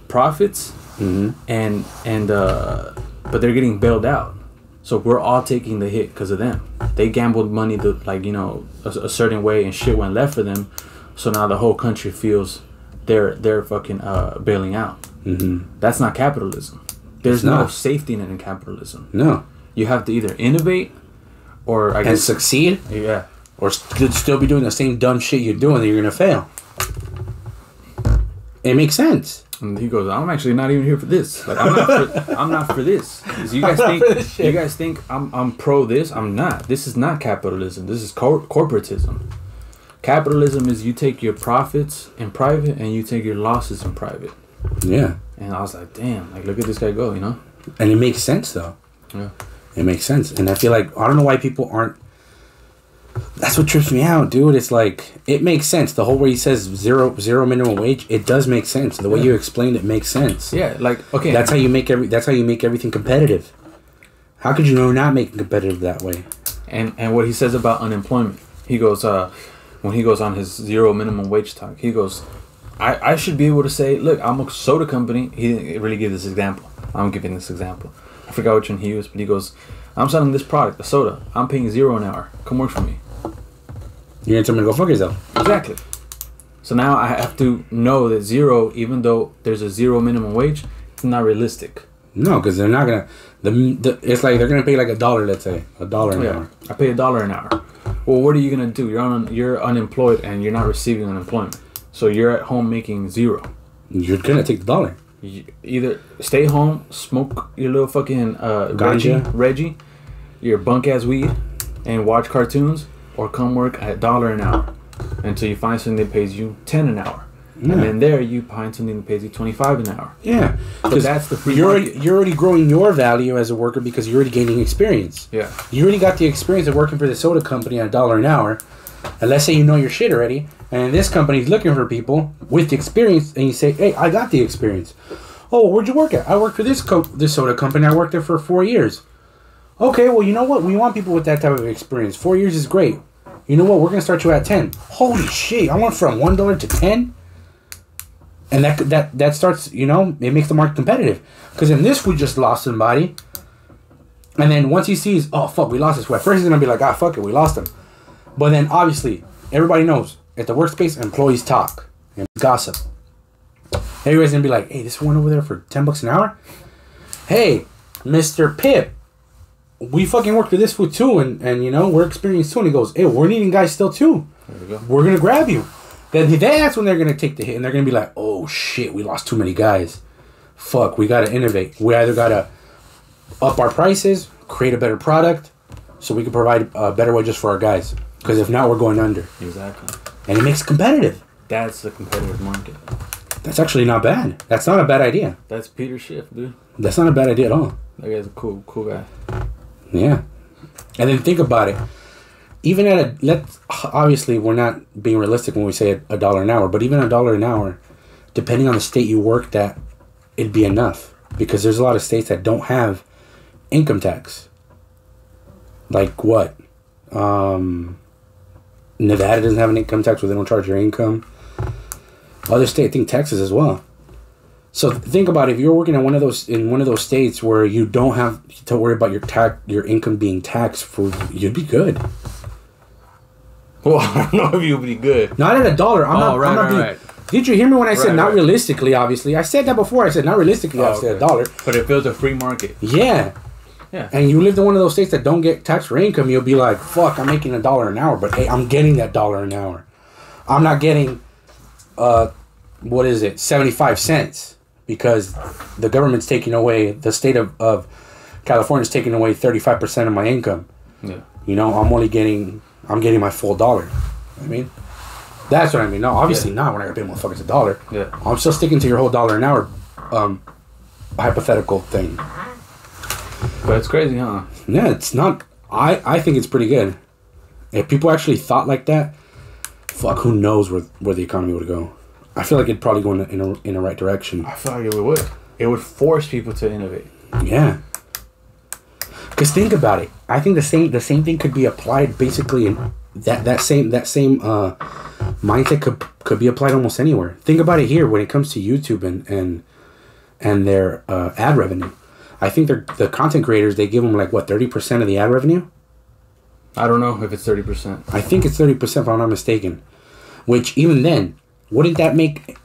profits, mm-hmm. and but they're getting bailed out. So we're all taking the hit because of them. They gambled money to a certain way, and shit went left for them. So now the whole country feels they're fucking bailing out. Mm-hmm. That's not capitalism. There's no safety net in capitalism. No. You have to either innovate or and succeed. Yeah. Or still be doing the same dumb shit you're doing that you're gonna fail. It makes sense. And he goes, I'm actually not even here for this. Like, I'm not for this. So you guys think I'm pro this? I'm not. This is not capitalism. This is corporatism. Capitalism is you take your profits in private and you take your losses in private. Yeah. And I was like, damn, like, look at this guy go, you know? And it makes sense, though. Yeah. It makes sense. And I feel like, I don't know why people aren't. That's what trips me out, dude. It's like, it makes sense. The whole way he says zero minimum wage, it does make sense. The way you explained it makes sense. Yeah, like, okay. That's how you make everything competitive. How could you not make it competitive that way? And what he says about unemployment, he goes, when he goes on his zero minimum wage talk, he goes, I should be able to say, look, I'm a soda company. He didn't really give this example. I'm giving this example. I forgot which one he used, but he goes, I'm selling this product, a soda. I'm paying $0 an hour. Come work for me. You're gonna tell me to go fuck yourself. Exactly. So now I have to know that zero, even though there's a zero minimum wage, it's not realistic. No, because they're not gonna. It's like they're gonna pay like $1, let's say, $1 an hour. I pay $1 an hour. Well, what are you gonna do? You're unemployed and you're not receiving unemployment, so you're at home making $0. You're gonna take the dollar. You either stay home, smoke your little fucking Reggie, your bunk ass weed, and watch cartoons, or come work at $1 an hour until you find something that pays you $10 an hour. Yeah. And then there you find something that pays you $25 an hour. Yeah. So that's the free market. You're already growing your value as a worker because you're already gaining experience. Yeah. You already got the experience of working for the soda company at $1 an hour. And let's say you know your shit already, and this company's looking for people with experience, and you say, hey, I got the experience. Oh, where'd you work at? I worked for this soda company. I worked there for 4 years. Okay, well, you know what? We want people with that type of experience. 4 years is great. You know what? We're going to start you at 10. Holy shit. I went from $1 to 10? And that starts, you know, it makes the market competitive. Because in this, we just lost somebody. And then once he sees, oh, fuck, we lost this guy. First, he's going to be like, ah, fuck it, we lost him. But then, obviously, everybody knows, at the workspace, employees talk and gossip. Everybody's going to be like, hey, this one over there for $10 an hour? Hey, Mr. Pip, we fucking work for this food too, and you know, we're experienced too. And he goes, hey, we're needing guys still too. There we go. We're going to grab you. Then that's when they're going to take the hit, and they're going to be like, oh, shit, we lost too many guys. Fuck, we got to innovate. We either got to up our prices, create a better product, so we can provide better wages for our guys. Because if not, we're going under. Exactly. And it makes it competitive. That's the competitive market. That's actually not bad. That's not a bad idea. That's Peter Schiff, dude. That's not a bad idea at all. That guy's a cool guy. Yeah. And then think about it. Even at obviously we're not being realistic when we say $1 an hour, but even $1 an hour, depending on the state you worked at, it'd be enough. Because there's a lot of states that don't have income tax. Like what? Nevada doesn't have an income tax where they don't charge your income. Other states, I think Texas as well. So think about it. If you're working in one of those states where you don't have to worry about your income being taxed, you'd be good. Well, I don't know if you'd be good. Not at $1. I'm not being. Right. Did you hear me when I said not realistically? Obviously, I said that before. I said not realistically. I said $1. But it builds a free market. Yeah. Yeah. And you live in one of those states that don't get taxed for income, you'll be like, fuck, I'm making $1 an hour, but hey, I'm getting that $1 an hour. I'm not getting, 75 cents because the government's taking away, the state of California's taking away 35% of my income. Yeah. You know, I'm getting my full $1. I mean, that's what I mean. No, obviously not. We're not going to pay motherfuckers $1. Yeah. I'm still sticking to your whole $1 an hour hypothetical thing. But it's crazy, huh? Yeah, it's not. I think it's pretty good. If people actually thought like that, fuck, who knows where the economy would go. I feel like it'd probably go in a right direction. I feel like it would. It would force people to innovate. Yeah. Because think about it. I think the same thing could be applied basically in that same mindset could be applied almost anywhere. Think about it here when it comes to YouTube and their ad revenue. I think the content creators, they give them like, what, 30% of the ad revenue? I don't know if it's 30%. I think it's 30% if I'm not mistaken. Which, even then, wouldn't that make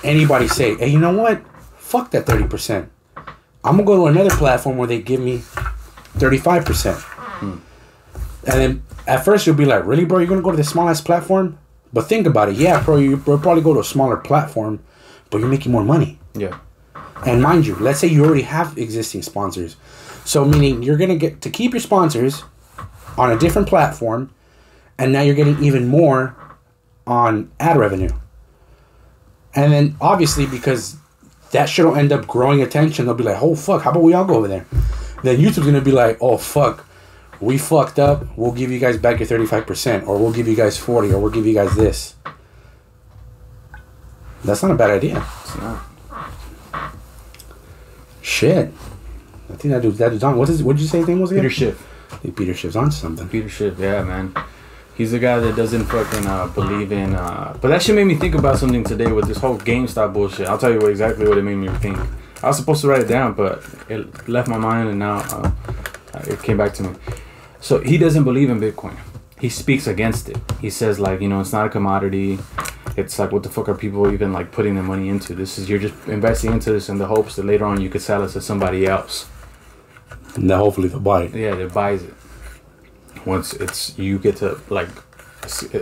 anybody say, hey, you know what? Fuck that 30%. I'm going to go to another platform where they give me 35%. And then, at first, you'll be like, really, bro? You're going to go to the smallest platform? But think about it. Yeah, bro, you'll probably go to a smaller platform, but you're making more money. Yeah. And mind you, let's say you already have existing sponsors. So meaning you're going to get to keep your sponsors on a different platform, and now you're getting even more on ad revenue. And then obviously because that shit will end up growing attention, they'll be like, oh fuck, how about we all go over there? Then YouTube's going to be like, oh fuck, we fucked up, we'll give you guys back your 35%, or we'll give you guys 40, or we'll give you guys this. That's not a bad idea. It's not. Shit. I think that dude's on. What did you say his name was again? Peter Schiff. I think Peter Schiff's on something. Peter Schiff, yeah, man. He's the guy that doesn't fucking believe in... But that shit made me think about something today with this whole GameStop bullshit. I'll tell you exactly what it made me think. I was supposed to write it down, but it left my mind, and now it came back to me. So he doesn't believe in Bitcoin. He speaks against it. He says, like, you know, it's not a commodity. It's like, what the fuck are people even like putting their money into? This is, you're just investing into this in the hopes that later on you could sell it to somebody else. And then hopefully they'll buy it. Yeah, that buys it. Once it's, you get to like,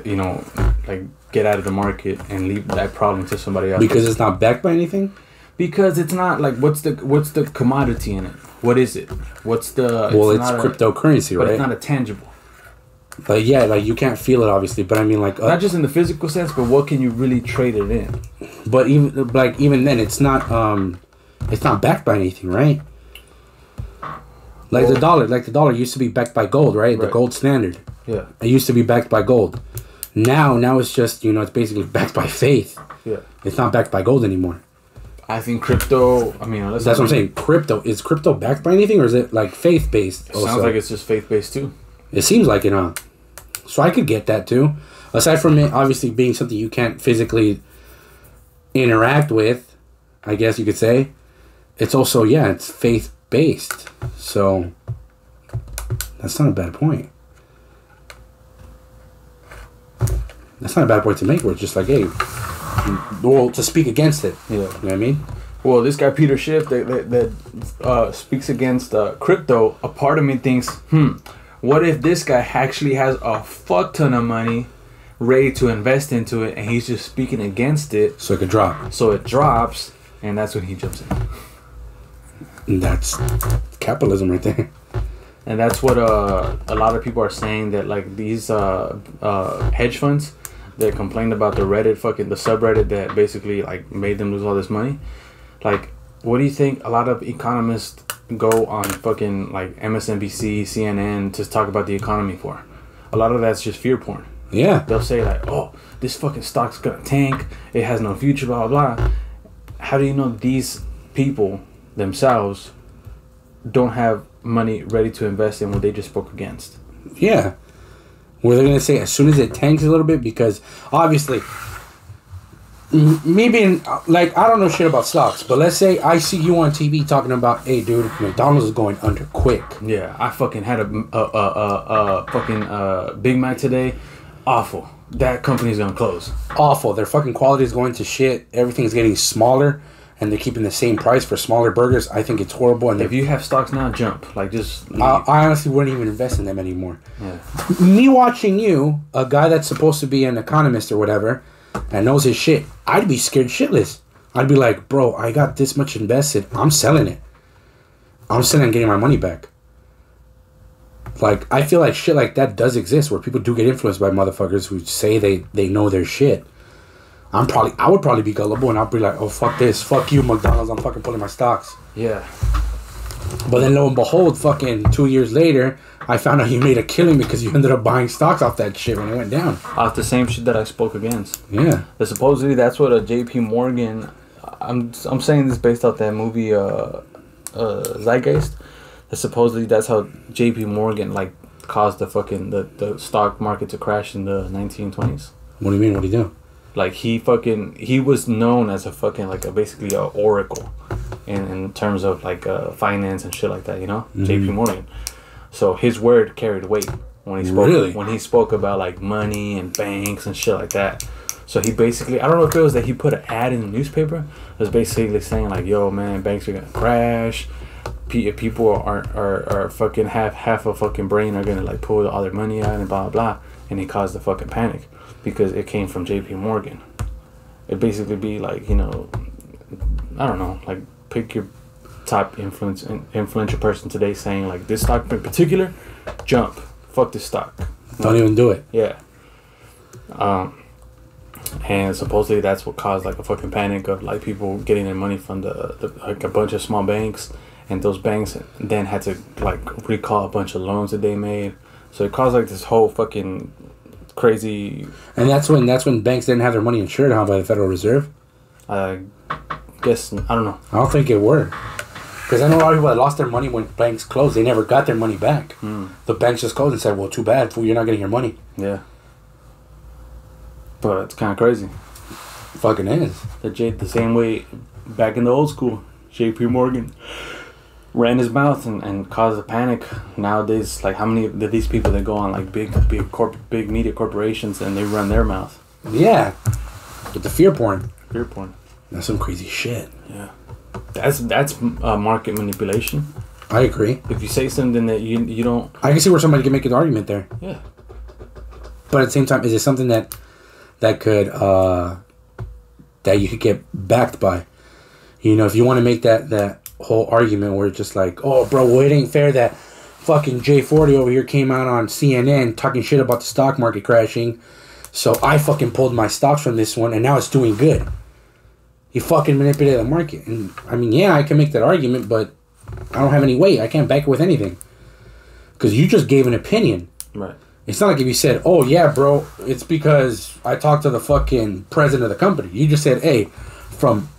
you know, like get out of the market and leave that problem to somebody else. Because it's not backed by anything? Because it's not like, what's the commodity in it? What is it? What's the... Well, it's cryptocurrency, right? But it's not a tangible. Like, yeah, like you can't feel it obviously, but I mean like... not just in the physical sense, but what can you really trade it in? But even then, it's not backed by anything, right? Like the dollar used to be backed by gold, right? The gold standard. Yeah. It used to be backed by gold. Now it's just, you know, it's basically backed by faith. Yeah. It's not backed by gold anymore. I think crypto, I mean... That's what I'm saying. Is crypto backed by anything, or is it like faith-based? It sounds like it's just faith-based too. It seems like it, huh? So I could get that too. Aside from it obviously being something you can't physically interact with, I guess you could say, it's also, yeah, it's faith-based. So that's not a bad point. That's not a bad point to make, where it's just like, hey, well, to speak against it. Yeah. You know what I mean? Well, this guy Peter Schiff that speaks against crypto, a part of me thinks, what if this guy actually has a fuck ton of money ready to invest into it, and he's just speaking against it? So it could drop. So it drops, and that's when he jumps in. And that's capitalism right there. And that's what a lot of people are saying, that like these hedge funds that complained about the Reddit the subreddit that basically like made them lose all this money. Like, what do you think a lot of economists go on fucking like MSNBC, CNN to talk about the economy for? A lot of that's just fear porn. Yeah. They'll say like, oh, this fucking stock's gonna tank, it has no future, blah blah blah. How do you know these people themselves don't have money ready to invest in what they just spoke against? Yeah. Where they're gonna say as soon as it tanks a little bit, because obviously me being like, I don't know shit about stocks, but let's say I see you on TV talking about, hey dude, McDonald's is going under quick. Yeah, I fucking had a fucking Big Mac today. Awful. That company's gonna close. Awful. Their fucking quality is going to shit. Everything's getting smaller, and they're keeping the same price for smaller burgers. I think it's horrible. And if you have stocks now, jump. Like, just... I honestly wouldn't even invest in them anymore. Yeah. Me watching you, a guy that's supposed to be an economist or whatever, and knows his shit, I'd be scared shitless. I'd be like, bro, I got this much invested. I'm selling it. I'm selling and getting my money back. Like, I feel like shit like that does exist, where people do get influenced by motherfuckers who say they know their shit. I would probably be gullible, and I'd be like, oh, fuck this. Fuck you, McDonald's. I'm fucking pulling my stocks. Yeah. But then lo and behold, fucking 2 years later, I found out you made a killing because you ended up buying stocks off that shit when it went down. Off the same shit that I spoke against. Yeah. But supposedly that's what a JP Morgan... I'm saying this based off that movie Zeitgeist. That supposedly that's how JP Morgan like caused the stock market to crash in the 1920s. What do you mean? What do you do? Like, he was known as a fucking like basically a oracle in terms of like finance and shit like that, you know? Mm-hmm. JP Morgan. So his word carried weight when he spoke. Really? When he spoke about like money and banks and shit like that. So he basically, I don't know if it was that he put an ad in the newspaper. It was basically saying like, yo man, banks are gonna crash. If people are fucking half a fucking brain are gonna like pull all their money out and blah blah, and he caused the fucking panic because it came from JP Morgan. It basically be like, you know, I don't know, like pick your top influential person today saying like this stock in particular, jump, fuck this stock. Don't even do it. Yeah. And supposedly that's what caused like a fucking panic of like people getting their money from the like a bunch of small banks, and those banks then had to like recall a bunch of loans that they made. So it caused like this whole fucking crazy. And that's when banks didn't have their money insured, by the Federal Reserve. I guess I don't know. I don't think it were, because I know a lot of people that lost their money when banks closed. They never got their money back. The banks just closed and said, "Well, too bad, fool, you're not getting your money." Yeah. But it's kind of crazy. Fucking is. The same way back in the old school, J.P. Morgan ran his mouth and caused a panic. Nowadays, like how many of these people that go on like big media corporations and they run their mouth? Yeah, with the fear porn. Fear porn. That's some crazy shit. Yeah, that's market manipulation. I agree. If you say something that you don't, I can see where somebody can make an argument there. Yeah. But at the same time, is it something that could that you could get backed by? You know, if you want to make that whole argument where it's just like, oh, bro, well, it ain't fair that fucking J40 over here came out on CNN talking shit about the stock market crashing, so I fucking pulled my stocks from this one and now it's doing good. He fucking manipulated the market. And I mean, yeah, I can make that argument, but I don't have any weight. I can't back it with anything, because you just gave an opinion. Right. It's not like if you said, oh, yeah, bro, it's because I talked to the fucking president of the company. You just said, hey, from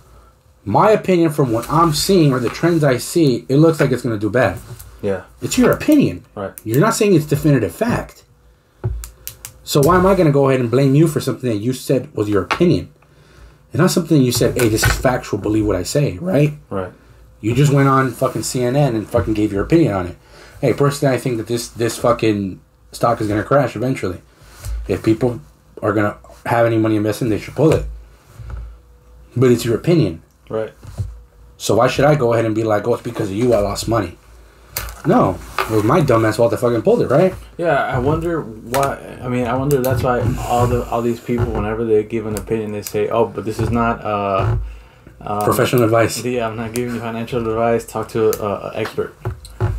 my opinion, from what I'm seeing or the trends I see, it looks like it's going to do bad. Yeah. It's your opinion. Right. You're not saying it's definitive fact. So why am I going to go ahead and blame you for something that you said was your opinion? It's not something you said, hey, this is factual, believe what I say, right? Right. You just went on fucking CNN and fucking gave your opinion on it. Hey, personally, I think that this fucking stock is going to crash eventually. If people are going to have any money invested, they should pull it. But it's your opinion. Right. So why should I go ahead and be like, oh, it's because of you I lost money? No. It was my dumbass fault that fucking pulled it, right? Yeah, I wonder why. I mean, I wonder that's why all these people, whenever they give an opinion, they say, oh, but this is not professional advice. Yeah, I'm not giving you financial advice. Talk to an expert.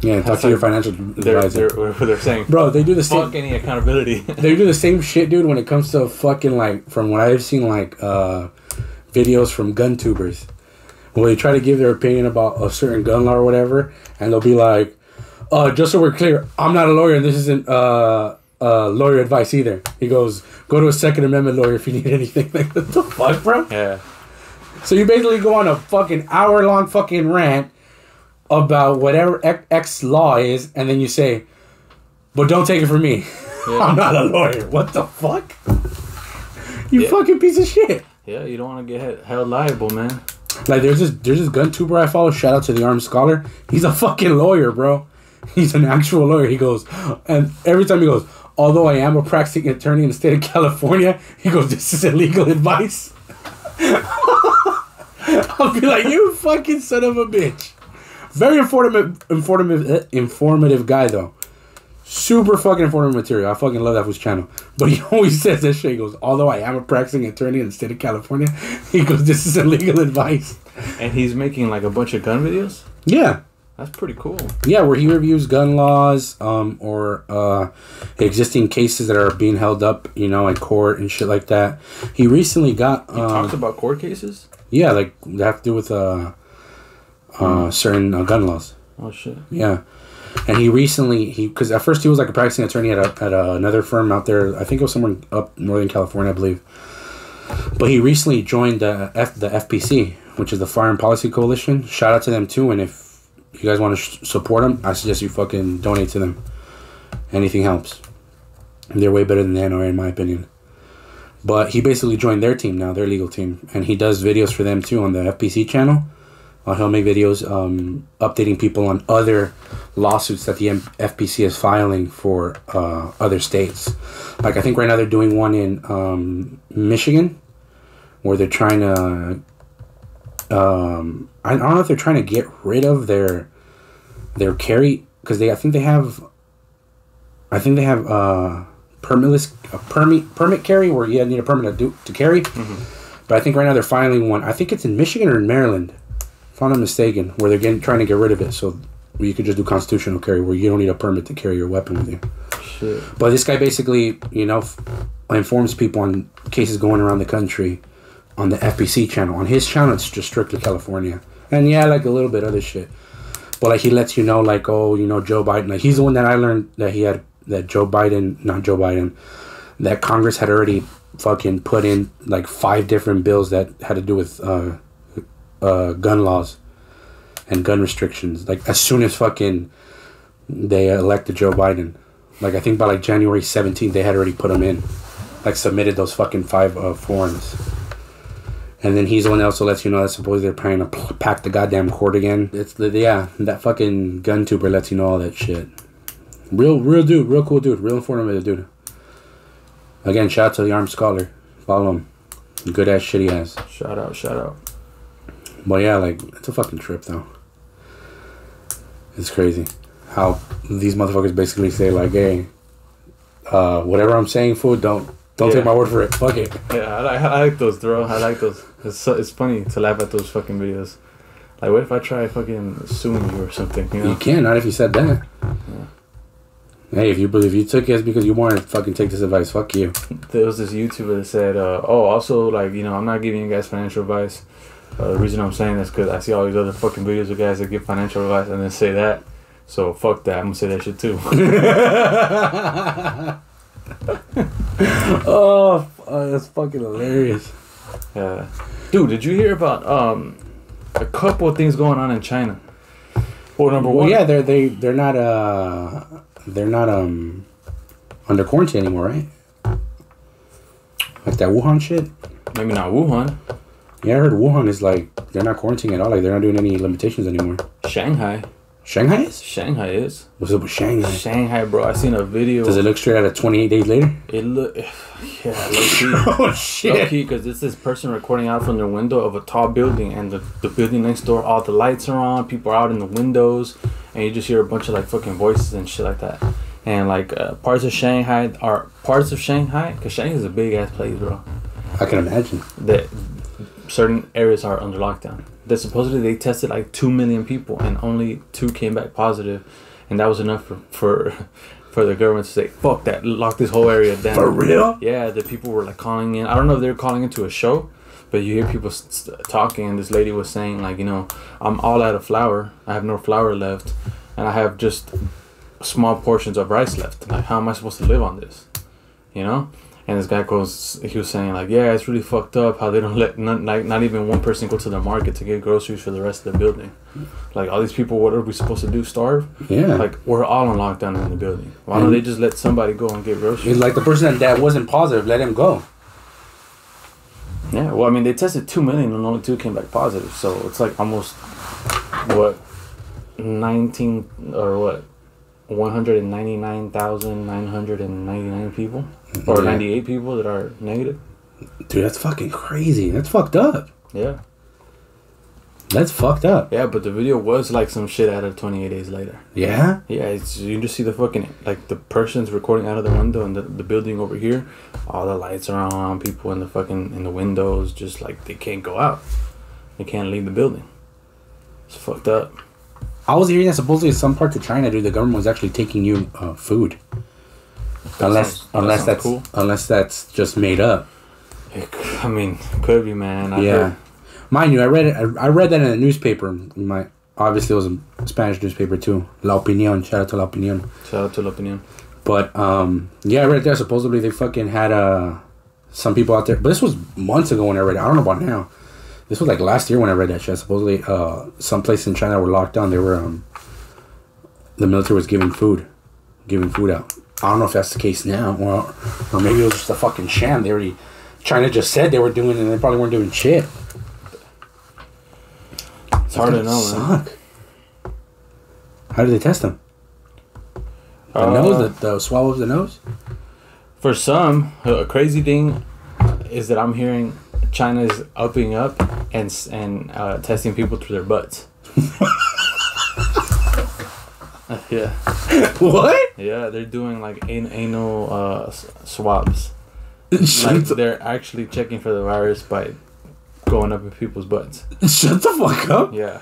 Yeah, talk to your financial advisor. They're saying, bro, they do the same. Fuck any accountability. They do the same shit, dude, when it comes to fucking, like, from what I've seen, like, videos from gun tubers. When they try to give their opinion about a certain gun law or whatever, and they'll be like, just so we're clear, I'm not a lawyer, and this isn't lawyer advice either. He goes, go to a Second Amendment lawyer if you need anything. Like, what the fuck, bro? Yeah. So you basically go on a fucking hour-long fucking rant about whatever X law is, and then you say, but don't take it from me. Yeah. I'm not a lawyer. What the fuck? You fucking piece of shit. Yeah, you don't want to get held liable, man. Like, there's this gun tuber I follow. Shout out to the Armed Scholar. He's a fucking lawyer, bro. He's an actual lawyer. He goes, and every time he goes, although I am a practicing attorney in the state of California, he goes, this is illegal advice. I'll be like, you fucking son of a bitch. Very informative guy, though. Super fucking informative material. I fucking love that for his channel. But he always says that shit. He goes, although I am a practicing attorney in the state of California, he goes, this is illegal advice. And he's making like a bunch of gun videos? Yeah. That's pretty cool. Yeah, where he reviews gun laws, or existing cases that are being held up, you know, in court and shit like that. He recently got... he talks about court cases? Yeah, like, they have to do with certain gun laws. Oh, shit. Yeah. And he recently, because at first he was like a practicing attorney at another firm out there. I think it was somewhere up Northern California, I believe. But he recently joined the FPC, which is the Foreign Policy Coalition. Shout out to them too. And if you guys want to support them, I suggest you fucking donate to them. Anything helps. They're way better than the NRA, in my opinion. But he basically joined their team now, their legal team. And he does videos for them too on the FPC channel. He'll make videos updating people on other lawsuits that the FPC is filing for other states. Like, I think right now they're doing one in Michigan, where they're trying to... I don't know if they're trying to get rid of their carry, because I think they have permit carry, where you need a permit to carry. Mm-hmm. But I think right now they're filing one. I think it's in Michigan or in Maryland. if I'm not mistaken, where they're trying to get rid of it, so you could just do constitutional carry, where you don't need a permit to carry your weapon with you. Shit. But this guy basically, you know, informs people on cases going around the country on the FPC channel. On his channel, it's just strictly California, and yeah, like a little bit other shit. But like he lets you know, like, oh, you know, Joe Biden. Like he's the one that I learned that that Congress had already fucking put in like 5 different bills that had to do with gun laws and gun restrictions. Like as soon as fucking they elected Joe Biden, like I think by like January 17th they had already put them in, like submitted those fucking 5 forms. And then he's the one that also lets you know that supposedly they're planning to pack the goddamn court again. It's that fucking gun tuber lets you know all that shit. Real dude, real cool dude, real informative dude. Again, shout out to the Armed Scholar. Follow him. Good ass shit he has. Shout out. But yeah, like, it's a fucking trip though. It's crazy how these motherfuckers basically say like, hey, whatever I'm saying, fool, don't take my word for it. Fuck it. Yeah, I like those, bro. I like those. It's funny to laugh at those fucking videos. Like, what if I try fucking suing you or something? You know? You can, not if you said that. Yeah. Hey, if you took it, it's because you wanted to fucking take this advice. Fuck you. There was this YouTuber that said, also, like, you know, I'm not giving you guys financial advice. The reason I'm saying this is because I see all these other fucking videos of guys that give financial advice and then say that. So, fuck that. I'm going to say that shit too. Oh, that's fucking hilarious. Yeah. Dude, did you hear about a couple of things going on in China? Well, number one. Yeah, they're not under quarantine anymore, right? Like that Wuhan shit. Maybe not Wuhan. Yeah, I heard Wuhan is like they're not quarantining at all. Like they're not doing any limitations anymore. Shanghai. Shanghai is? Shanghai is. What's up with Shanghai? Shanghai, bro. I seen a video. Does it look straight out of 28 days later? It look, yeah, low key. Oh shit. Low key, because it's this person recording out from their window of a tall building, and the building next door, all the lights are on, people are out in the windows, and you just hear a bunch of like fucking voices and shit like that. And like parts of Shanghai, because Shanghai is a big ass place, bro. I can imagine. That certain areas are under lockdown. That supposedly they tested like 2 million people and only 2 came back positive, and that was enough for the government to say fuck that, lock this whole area down. For real? Yeah, the people were like calling in. I don't know if they were calling into a show, but you hear people talking, and this lady was saying like, you know, I'm all out of flour. I have no flour left, and I have just small portions of rice left. Like, how am I supposed to live on this? You know? And this guy he was saying like, yeah, it's really fucked up how they don't let not even one person go to the market to get groceries for the rest of the building. Like, all these people, what are we supposed to do, starve? Yeah. Like, we're all on lockdown in the building. Why don't they just let somebody go and get groceries? It's like the person that wasn't positive, let him go. Yeah, well, I mean, they tested 2 million and only 2 came back positive. So it's like almost, what, 199,999 people? Or 98 people that are negative? Dude, that's fucking crazy. That's fucked up. Yeah. That's fucked up. Yeah, but the video was like some shit out of 28 days later. Yeah? Yeah, you just see the fucking, like, the person's recording out of the window, and the building over here, all the lights are on, people in the windows, just like they can't go out. They can't leave the building. It's fucked up. I was hearing that supposedly in some parts of China, dude, the government was actually taking you food. Unless that's just made up. I mean, could be, man. Yeah. Mind you, I read that in a newspaper. Obviously it was a Spanish newspaper too. La Opinión. Shout out to La Opinión. But yeah, I read that supposedly they fucking had some people out there. But this was months ago when I read it. I don't know about now. This was like last year when I read that shit. Supposedly some place in China were locked down. They were the military was giving food out. I don't know if that's the case now, or maybe it was just a fucking sham. China just said they were doing it, and they probably weren't doing shit. It's hard to know, man. How do they test them? The nose, the swab of the nose. For some, a crazy thing is that I'm hearing China is upping up and testing people through their butts. Yeah. What? Yeah, they're doing like anal swabs. Like, they're actually checking for the virus by going up in people's butts. Shut the fuck up. Yeah.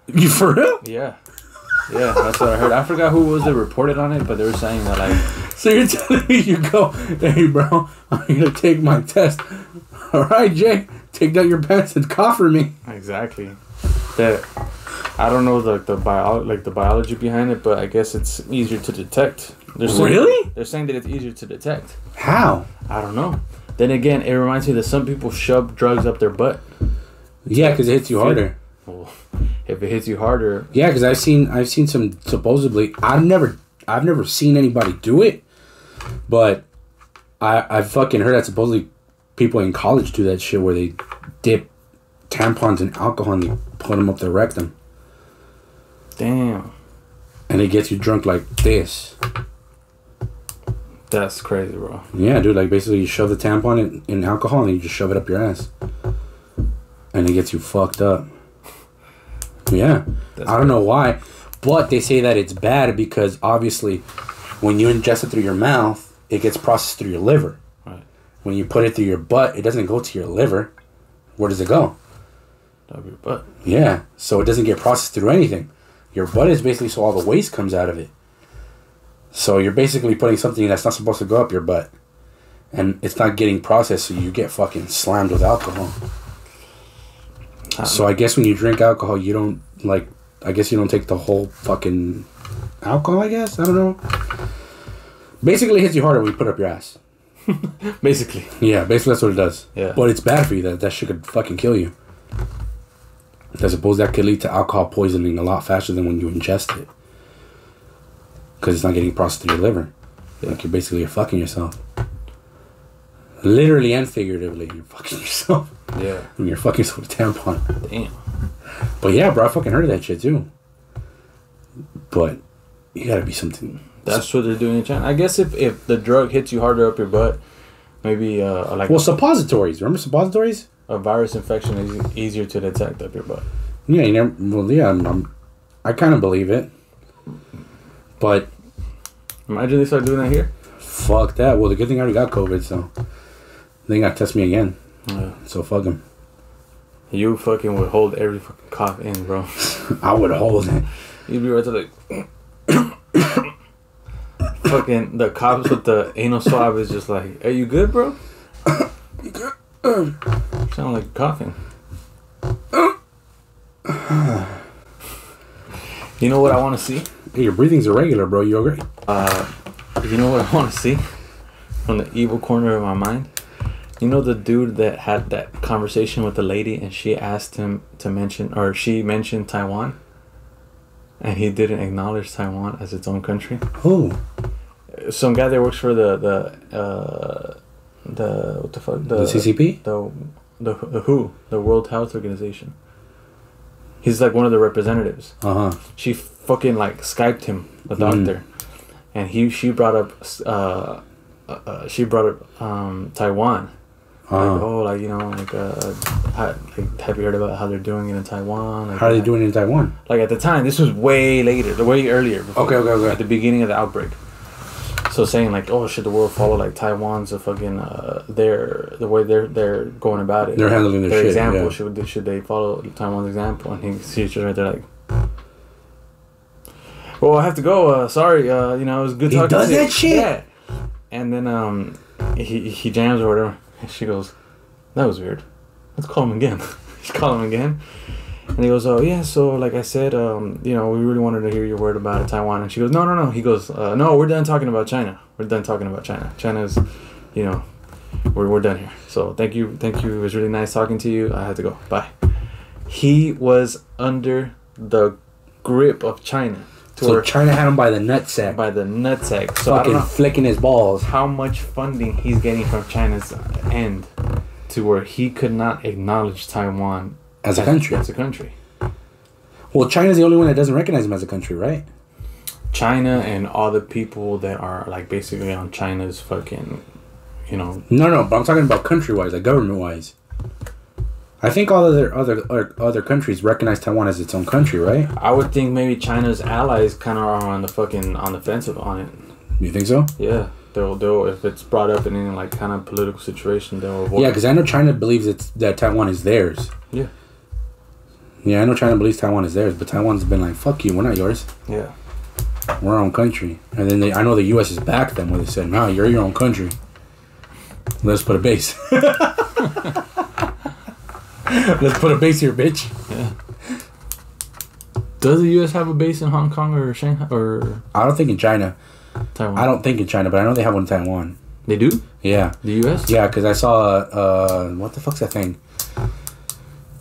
You for real? Yeah. Yeah, that's what I heard. I forgot who was it reported on it, but they were saying that like. So you're telling me you go, hey bro, I'm gonna take my test. All right, Jay, take down your pants and cough for me. Exactly. That I don't know the biology behind it, but I guess it's easier to detect. Really? They're saying that it's easier to detect. How? I don't know. Then again, it reminds me that some people shove drugs up their butt. Yeah, because it hits you harder. Well, if it hits you harder. Yeah, because I've seen some supposedly. I've never seen anybody do it, but I've fucking heard that supposedly people in college do that shit where they dip tampons in alcohol and they put them up their rectum. Damn. And it gets you drunk like this. That's crazy, bro. Yeah, dude. Like basically, you shove the tampon in alcohol and then you just shove it up your ass, and it gets you fucked up. Yeah, I don't know why, but they say that it's bad because obviously, when you ingest it through your mouth, it gets processed through your liver. Right. When you put it through your butt, it doesn't go to your liver. Where does it go? Up your butt. Yeah, so it doesn't get processed through anything. Your butt is basically so all the waste comes out of it. So you're basically putting something that's not supposed to go up your butt, and it's not getting processed, so you get fucking slammed with alcohol. So I guess when you drink alcohol, you don't I guess you don't take the whole fucking alcohol. I guess I don't know. Basically, it hits you harder when you put it up your ass. Basically. Yeah, basically that's what it does. Yeah. But it's bad for you. That shit could fucking kill you. I suppose that could lead to alcohol poisoning a lot faster than when you ingest it. Because it's not getting processed through your liver. Yeah. Like you're fucking yourself. Literally and figuratively, you're fucking yourself. Yeah. When you're fucking yourself with a tampon. Damn. But yeah, bro, I fucking heard of that shit too. But you gotta be something. That's what they're doing in China. I guess if the drug hits you harder up your butt, maybe Well, suppositories. Remember suppositories? A virus infection is easier to detect up your butt. Yeah, you never. Well, yeah, I kind of believe it. But imagine they start doing that here. Fuck that. Well, the good thing I already got COVID, so they got to test me again. Yeah. So fuck them. You fucking would hold every fucking cough in, bro. I would hold it. You'd be right to like. Fucking the cops with the anal swab is just like, are you good, bro? You good? Sound like coughing. You know what I want to see? Hey, your breathing's irregular, bro. You okay? You know what I want to see? From the evil corner of my mind? You know the dude that had that conversation with the lady and she asked him to mention, or she mentioned Taiwan? And he didn't acknowledge Taiwan as its own country? Who? Some guy that works for the what the fuck? The CCP? The WHO, the World Health Organization. He's like one of the representatives. She fucking like Skyped him, the doctor, and she brought up Taiwan. Like, you know, have you heard about how they're doing it in Taiwan? Like, how are they doing it in Taiwan? Like at the time, this was way later, way earlier. Before, okay. At the beginning of the outbreak. So saying like, oh, should the world follow like Taiwan's a fucking the way they're going about it? They're handling their shit. Example. Yeah. Should they follow Taiwan's example? And she's just right there like, well, I have to go. Sorry. You know, it was good talking. He does that shit. Yeah. And then he jams or whatever. And she goes, that was weird. Let's call him again. She called him again. And he goes, oh, yeah, so like I said, you know, we really wanted to hear your word about Taiwan. And she goes, no. He goes, no, we're done talking about China. We're done talking about China. China's, you know, we're done here. So thank you. It was really nice talking to you. I had to go. Bye. He was under the grip of China. So China had him by the nutsack. So fucking flicking his balls. How much funding he's getting from China's end to where he could not acknowledge Taiwan as a country. Well, China's the only one that doesn't recognize him as a country, right? China and all the people that are like basically on China's fucking, you know. No, but I'm talking about country-wise, like government-wise. I think all other countries recognize Taiwan as its own country, right? I would think maybe China's allies kind of are on the defensive on it. You think so? Yeah, they'll if it's brought up in any like kind of political situation, they'll avoid. Yeah, because I know China believes that Taiwan is theirs. Yeah. Yeah, I know China believes Taiwan is theirs, but Taiwan's been like, fuck you, we're not yours. Yeah. We're our own country. And then I know the U.S. has backed them where they said, no, you're your own country. Let's put a base. Let's put a base here, bitch. Yeah. Does the U.S. have a base in Hong Kong or Shanghai or? I don't think in China. Taiwan. I don't think in China, but I know they have one in Taiwan. They do? Yeah. The U.S.? Yeah, because I saw, what the fuck's that thing?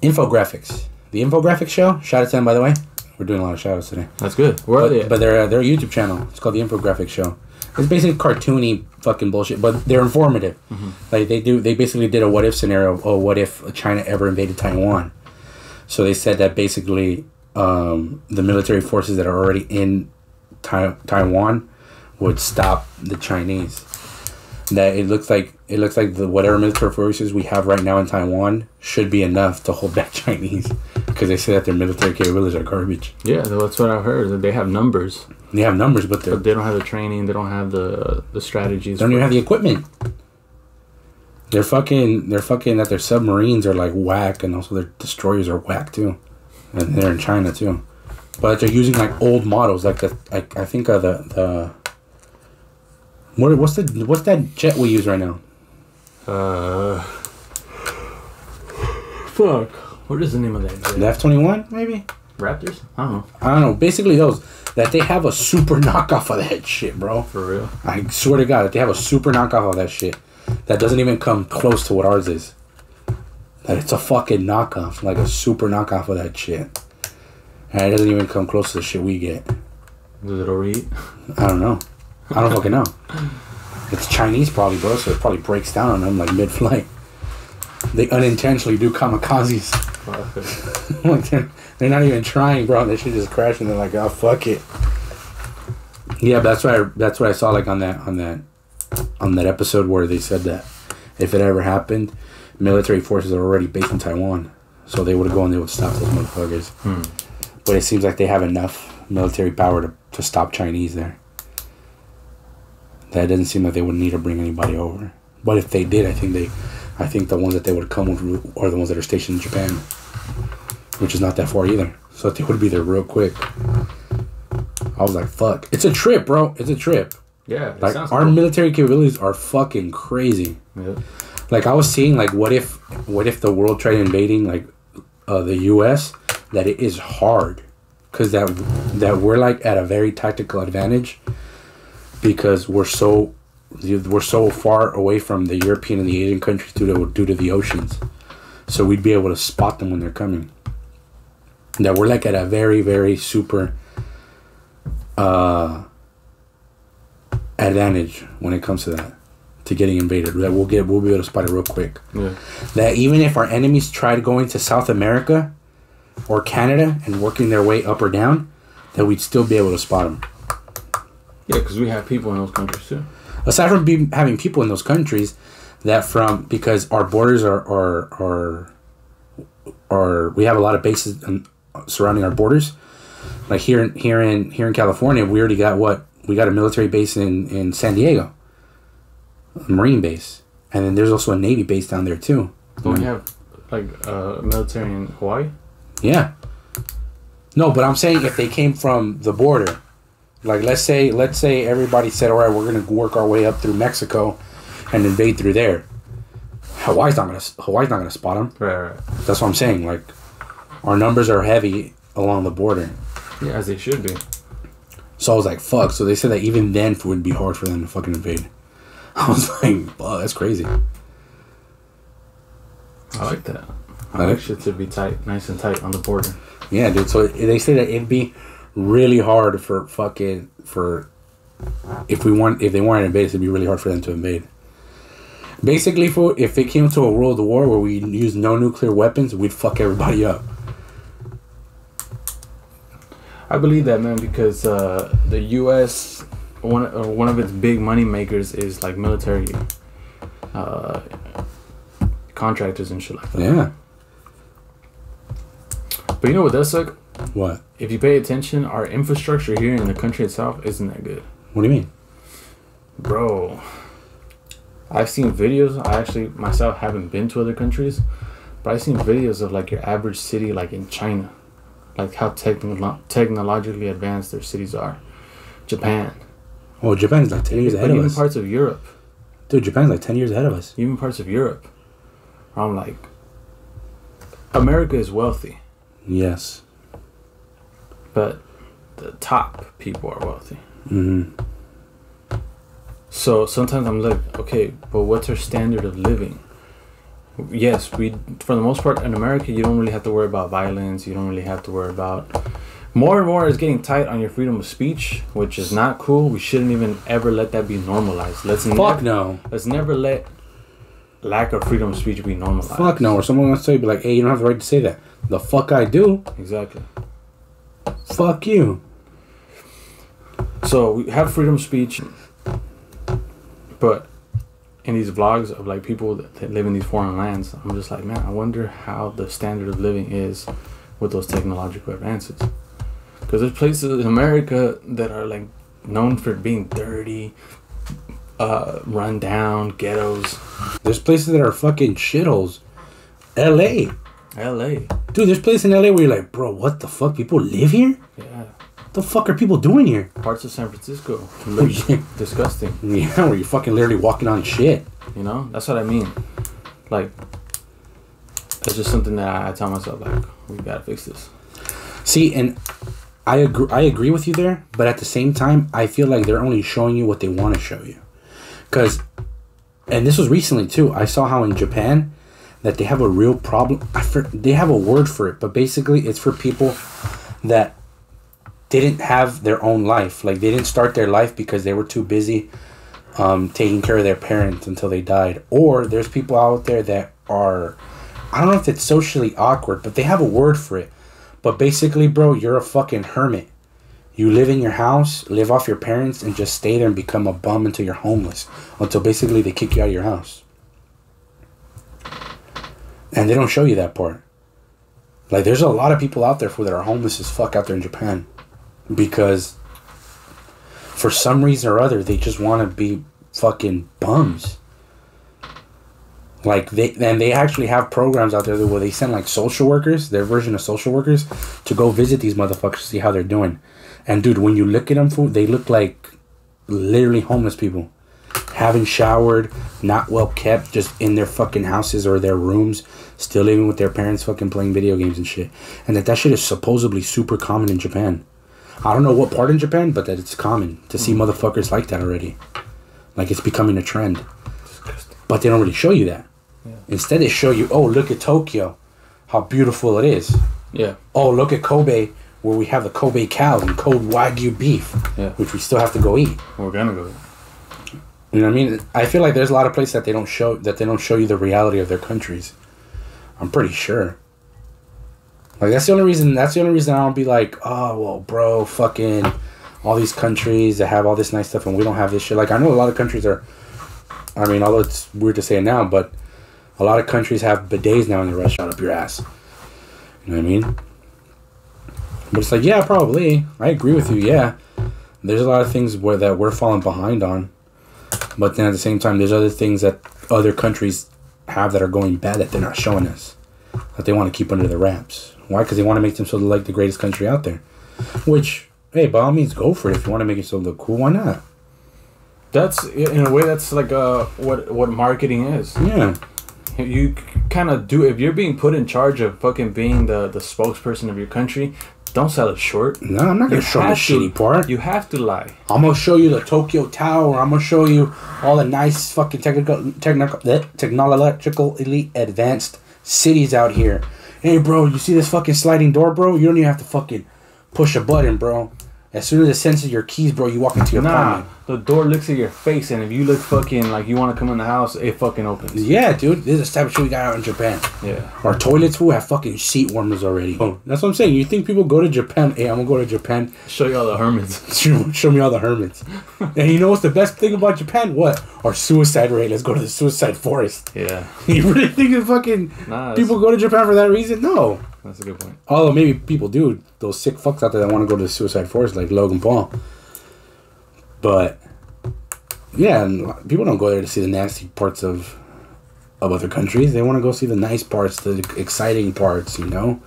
Infographics. The Infographics show. Shout out to them, by the way. We're doing a lot of shout outs today. That's good. Where are they? But they're a YouTube channel. It's called the Infographics show. It's basically cartoony fucking bullshit, but they're informative. Mm-hmm. Like they basically did a what if scenario. Oh, what if China ever invaded Taiwan? So they said that basically the military forces that are already in Taiwan would stop the Chinese. That it looks like the whatever military forces we have right now in Taiwan should be enough to hold back Chinese, because they say that their military capabilities are garbage. Yeah, that's what I've heard. That they have numbers. They have numbers, but they don't have the training. They don't have the strategies. They don't even have the equipment. They're fucking that their submarines are like whack, and also their destroyers are whack too, and they're in China too. But they're using like old models, like I think of the. What's that jet we use right now? Fuck. What is the name of that jet? The F-21, maybe? Raptors? I don't know. Basically those. That they have a super knockoff of that shit, bro. For real? I swear to God, that they have a super knockoff of that shit. That doesn't even come close to what ours is. That it's a fucking knockoff. Like a super knockoff of that shit. And it doesn't even come close to the shit we get. Does it overheat? I don't know. I don't fucking know. It's Chinese probably, bro, so it probably breaks down on them like mid-flight. They unintentionally do kamikazes. Like they're not even trying, bro. They should just crash and they're like, oh, fuck it. Yeah, that's what I saw like on that episode where they said that if it ever happened, military forces are already based in Taiwan, so they would go and they would stop those motherfuckers. But it seems like they have enough military power to stop Chinese there. That doesn't seem like they would need to bring anybody over. But if they did, I think the ones that they would come with are the ones that are stationed in Japan, which is not that far either. So they would be there real quick. I was like, fuck. It's a trip, bro. It's a trip. Yeah. Like, our military capabilities are fucking crazy. Yeah. Like, I was seeing, like, what if the world tried invading, like, the U.S., that it is hard. Because that we're, like, at a very tactical advantage. Because we're so far away from the European and the Asian countries due to the oceans. So we'd be able to spot them when they're coming. That we're like at a very, very super advantage when it comes to that, to getting invaded. That we'll be able to spot it real quick. Yeah. That even if our enemies tried going to South America or Canada and working their way up or down, that we'd still be able to spot them. Yeah, because we have people in those countries too. Aside from having people in those countries, because our borders are we have a lot of bases surrounding our borders. Like here in California, we already got we got a military base in San Diego, a Marine base, and then there's also a Navy base down there too. Don't we have like military in Hawaii? Yeah. No, but I'm saying if they came from the border. Like let's say everybody said, all right, we're gonna work our way up through Mexico, and invade through there. Hawaii's not gonna spot them. Right. That's what I'm saying. Like, our numbers are heavy along the border. Yeah, as they should be. So I was like, fuck. So they said that even then it would be hard for them to fucking invade. I was like, wow, that's crazy. I like that. I like shit to be tight, nice and tight on the border. Yeah, dude. So they say that it'd be really hard if they wanted to invade, it'd be really hard for them to invade. Basically, if it came to a world war where we used no nuclear weapons, we'd fuck everybody up. I believe that, man, because the U.S. one of its big money makers is like military contractors and shit like that. Yeah. But you know what does suck? What? If you pay attention, our infrastructure here in the country itself isn't that good. What do you mean? Bro, I've seen videos. I actually myself haven't been to other countries, But I've seen videos of like your average city, like in China, like how technologically advanced their cities are. Japan. Well, Japan's like 10 years ahead of us. Even parts of Europe. Dude, Japan's like 10 years ahead of us. Even parts of Europe. I'm like, America is wealthy. Yes. But the top people are wealthy. Mm-hmm. So sometimes I'm like, okay, but what's our standard of living? Yes, for the most part in America, you don't really have to worry about violence. You don't really have to worry about... More and more is getting tight on your freedom of speech, which is not cool. We shouldn't even ever let that be normalized. No. Let's never let lack of freedom of speech be normalized. Fuck no. Or someone wants to say, be like, hey, you don't have the right to say that. The fuck I do. Exactly. Fuck you. So we have freedom of speech, but in these vlogs of like people that live in these foreign lands, I'm just like, man, I wonder how the standard of living is with those technological advances. Because there's places in America that are like known for being dirty, run down, ghettos. There's places that are fucking shitholes. LA. Dude, there's places in LA where you're like, bro, what the fuck? People live here? Yeah. What the fuck are people doing here? Parts of San Francisco look disgusting. Yeah, where you're fucking literally walking on shit. You know? That's what I mean. Like, it's just something that I tell myself, like, we gotta fix this. See, and I agree with you there, but at the same time, I feel like they're only showing you what they want to show you. Because, and this was recently too, I saw how in Japan, that they have a real problem. They have a word for it, but basically it's for people that didn't have their own life. Like, they didn't start their life because they were too busy taking care of their parents until they died. Or there's people out there that are, I don't know if it's socially awkward, but they have a word for it. But basically, bro, you're a fucking hermit. You live in your house, live off your parents, and just stay there and become a bum until you're homeless. Until basically they kick you out of your house. And they don't show you that part. Like, there's a lot of people out there that are homeless as fuck out there in Japan. Because for some reason or other, they just want to be fucking bums. Like, they actually have programs out there where they send, like, social workers, their version of social workers, to go visit these motherfuckers to see how they're doing. And, dude, when you look at them, fool, they look like literally homeless people. Haven't showered, not well kept, just in their fucking houses or their rooms, still living with their parents, fucking playing video games and shit. And that shit is supposedly super common in Japan. I don't know what part in Japan, but that it's common to see motherfuckers like that already. Like, it's becoming a trend. But they don't really show you that. Yeah. Instead, they show you, oh, look at Tokyo, how beautiful it is. Yeah. Oh, look at Kobe, where we have the Kobe cows and Kobe Wagyu beef, yeah, which we still have to go eat. We're gonna go. You know what I mean? I feel like there's a lot of places that they don't show you the reality of their countries. I'm pretty sure. Like, that's the only reason I don't be like, oh, well, bro, fucking all these countries that have all this nice stuff and we don't have this shit. Like, I know a lot of countries are, I mean, although it's weird to say it now, but a lot of countries have bidets now in the restaurant up your ass. You know what I mean? But it's like, yeah, probably. I agree with you, yeah. There's a lot of things that we're falling behind on. But then at the same time, there's other things that other countries have that are going bad that they're not showing us. That they want to keep under their wraps. Why? Because they want to make themselves look like the greatest country out there. Which, hey, by all means, go for it. If you want to make yourself look cool, why not? That's, in a way, that's like what marketing is. Yeah. You kind of do, if you're being put in charge of fucking being the spokesperson of your country, don't sell it short. No, I'm not going to show the shitty part. You have to lie. I'm going to show you the Tokyo Tower. I'm going to show you all the nice fucking technologically advanced cities out here. Hey, bro, you see this fucking sliding door, bro? You don't even have to fucking push a button, bro. As soon as it senses your keys, bro, you walk into your apartment. The door looks at your face, and if you look fucking like you want to come in the house, it fucking opens. Yeah, dude. This is the type of shit we got out in Japan. Yeah. Our toilets, who have fucking seat warmers already. Oh, that's what I'm saying. You think people go to Japan? Hey, I'm going to go to Japan. Show you all the hermits. Show me all the hermits. And you know what's the best thing about Japan? What? Our suicide rate. Let's go to the suicide forest. Yeah. You really think that fucking people go to Japan for that reason? No. That's a good point. Although maybe people do. Those sick fucks out there that want to go to the suicide forest like Logan Paul. But yeah, and people don't go there to see the nasty parts of of other countries. They want to go see the nice parts, the exciting parts, you know?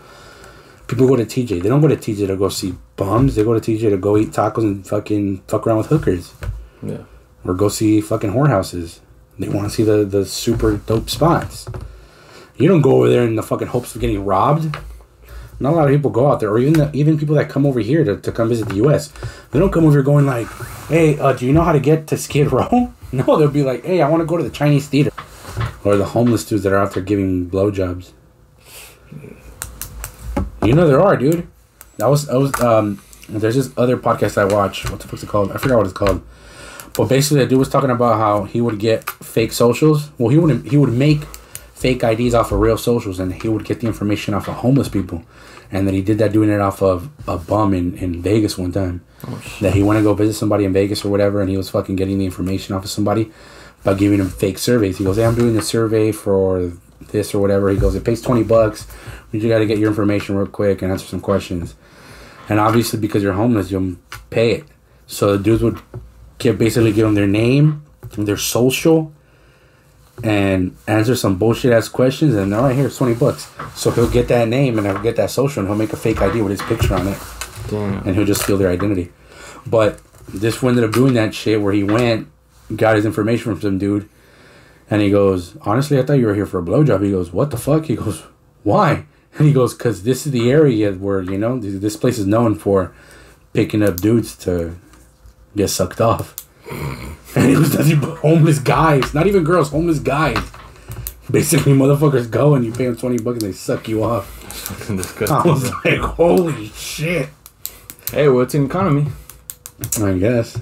People go to TJ. They don't go to TJ to go see bums. They go to TJ to go eat tacos and fucking fuck around with hookers. Yeah. Or go see fucking whorehouses. They want to see the super dope spots. You don't go over there in the fucking hopes of getting robbed. Not a lot of people go out there, or even people that come over here to come visit the U.S. They don't come over here going like, hey, do you know how to get to Skid Row? No, they'll be like, hey, I want to go to the Chinese theater. Or the homeless dudes that are out there giving blowjobs. You know there are, dude. There's this other podcast I watch. What the fuck's it called? I forgot what it's called. But basically, the dude was talking about how he would get fake socials. Well, he would make fake IDs off of real socials, and he would get the information off of homeless people. And that he did that doing it off of a bum in Vegas one time. Oh, shit. That he went to go visit somebody in Vegas or whatever, and he was fucking getting the information off of somebody by giving him fake surveys. He goes, hey, I'm doing the survey for this or whatever. He goes, it pays $20. You just got to get your information real quick and answer some questions. And obviously, because you're homeless, you'll pay it. So the dudes would basically give them their name, their social, and answer some bullshit ass questions, and all right, here's $20. So he'll get that name and he'll get that social, and he'll make a fake ID with his picture on it. Damn. And he'll just steal their identity. But this fool ended up doing that shit where he went, got his information from some dude, and he goes, honestly, I thought you were here for a blowjob. He goes, what the fuck? He goes, why? And he goes, because this is the area where, you know, this place is known for picking up dudes to get sucked off. And it was nothing but homeless guys. Not even girls, homeless guys. Basically, motherfuckers go and you pay them $20 and they suck you off. Fucking disgusting. I was like, holy shit. Hey, well, it's an economy. I guess.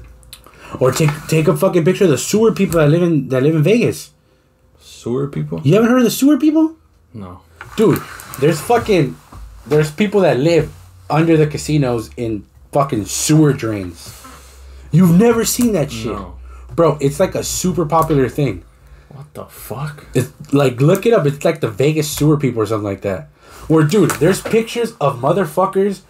Or take a fucking picture of the sewer people that live in Vegas. Sewer people? You haven't heard of the sewer people? No. Dude, there's people that live under the casinos in fucking sewer drains. You've never seen that shit. No. Bro, it's like a super popular thing. What the fuck? It's like, look it up. It's like the Vegas sewer people or something like that. Or, dude, there's pictures of motherfuckers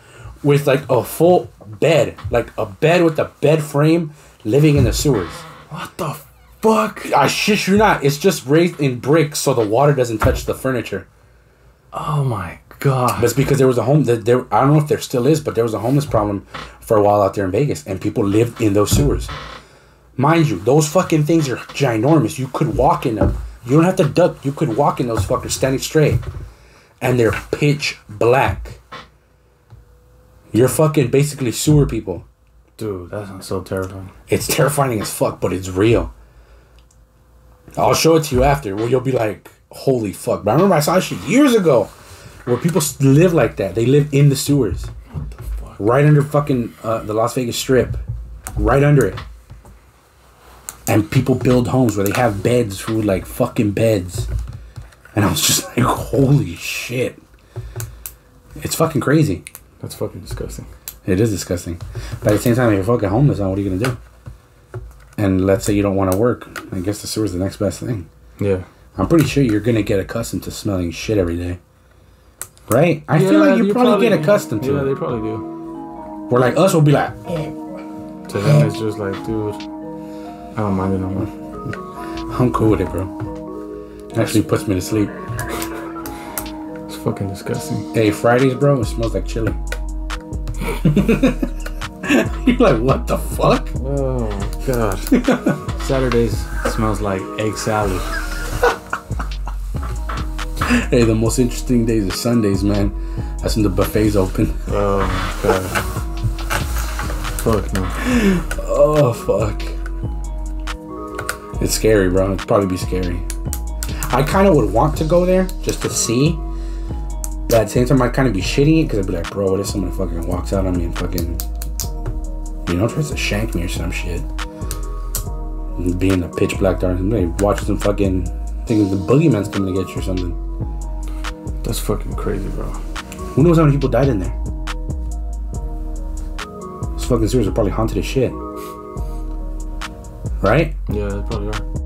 with like a full bed. Like a bed with a bed frame living in the sewers. What the fuck? I shit you not. It's just raised in bricks so the water doesn't touch the furniture. Oh my god. But it's because there was a I don't know if there still is, but there was a homeless problem for a while out there in Vegas, and people lived in those sewers. Mind you, those fucking things are ginormous. You could walk in them. You don't have to duck. You could walk in those fuckers standing straight. And they're pitch black. You're fucking basically sewer people. Dude, that sounds so terrifying. It's terrifying as fuck, but it's real. I'll show it to you after, where you'll be like, holy fuck. But I remember I saw shit years ago where people live like that. They live in the sewers. What the fuck? Right under fucking the Las Vegas Strip. Right under it. And people build homes where they have beds for like fucking beds. And I was just like, holy shit. It's fucking crazy. That's fucking disgusting. It is disgusting. But at the same time, if you're fucking homeless, what are you going to do? And let's say you don't want to work. I guess the sewer's the next best thing. Yeah. I'm pretty sure you're going to get accustomed to smelling shit every day. Right? I feel like you probably get accustomed to it. Yeah, they probably do. Where like us will be like... To them, it's just like, dude... I don't mind it no more. I'm cool with it, bro. It actually puts me to sleep. It's fucking disgusting. Hey, Fridays, bro, it smells like chili. You're like, what the fuck? Oh, God. Saturdays smells like egg salad. Hey, the most interesting days are Sundays, man. That's when the buffet's open. Oh, God. Fuck, no. Oh, fuck. It's scary, bro. It'd probably be scary. I kind of would want to go there just to see. But at the same time, I'd kind of be shitting it because I'd be like, bro, what if someone fucking walks out on me and fucking, you know, tries to shank me or some shit? And be in the pitch black dark and like, watching some fucking, thinking the boogeyman's coming to get you or something. That's fucking crazy, bro. Who knows how many people died in there? Those fucking sewers are probably haunted as shit. Right? Yeah, they probably are.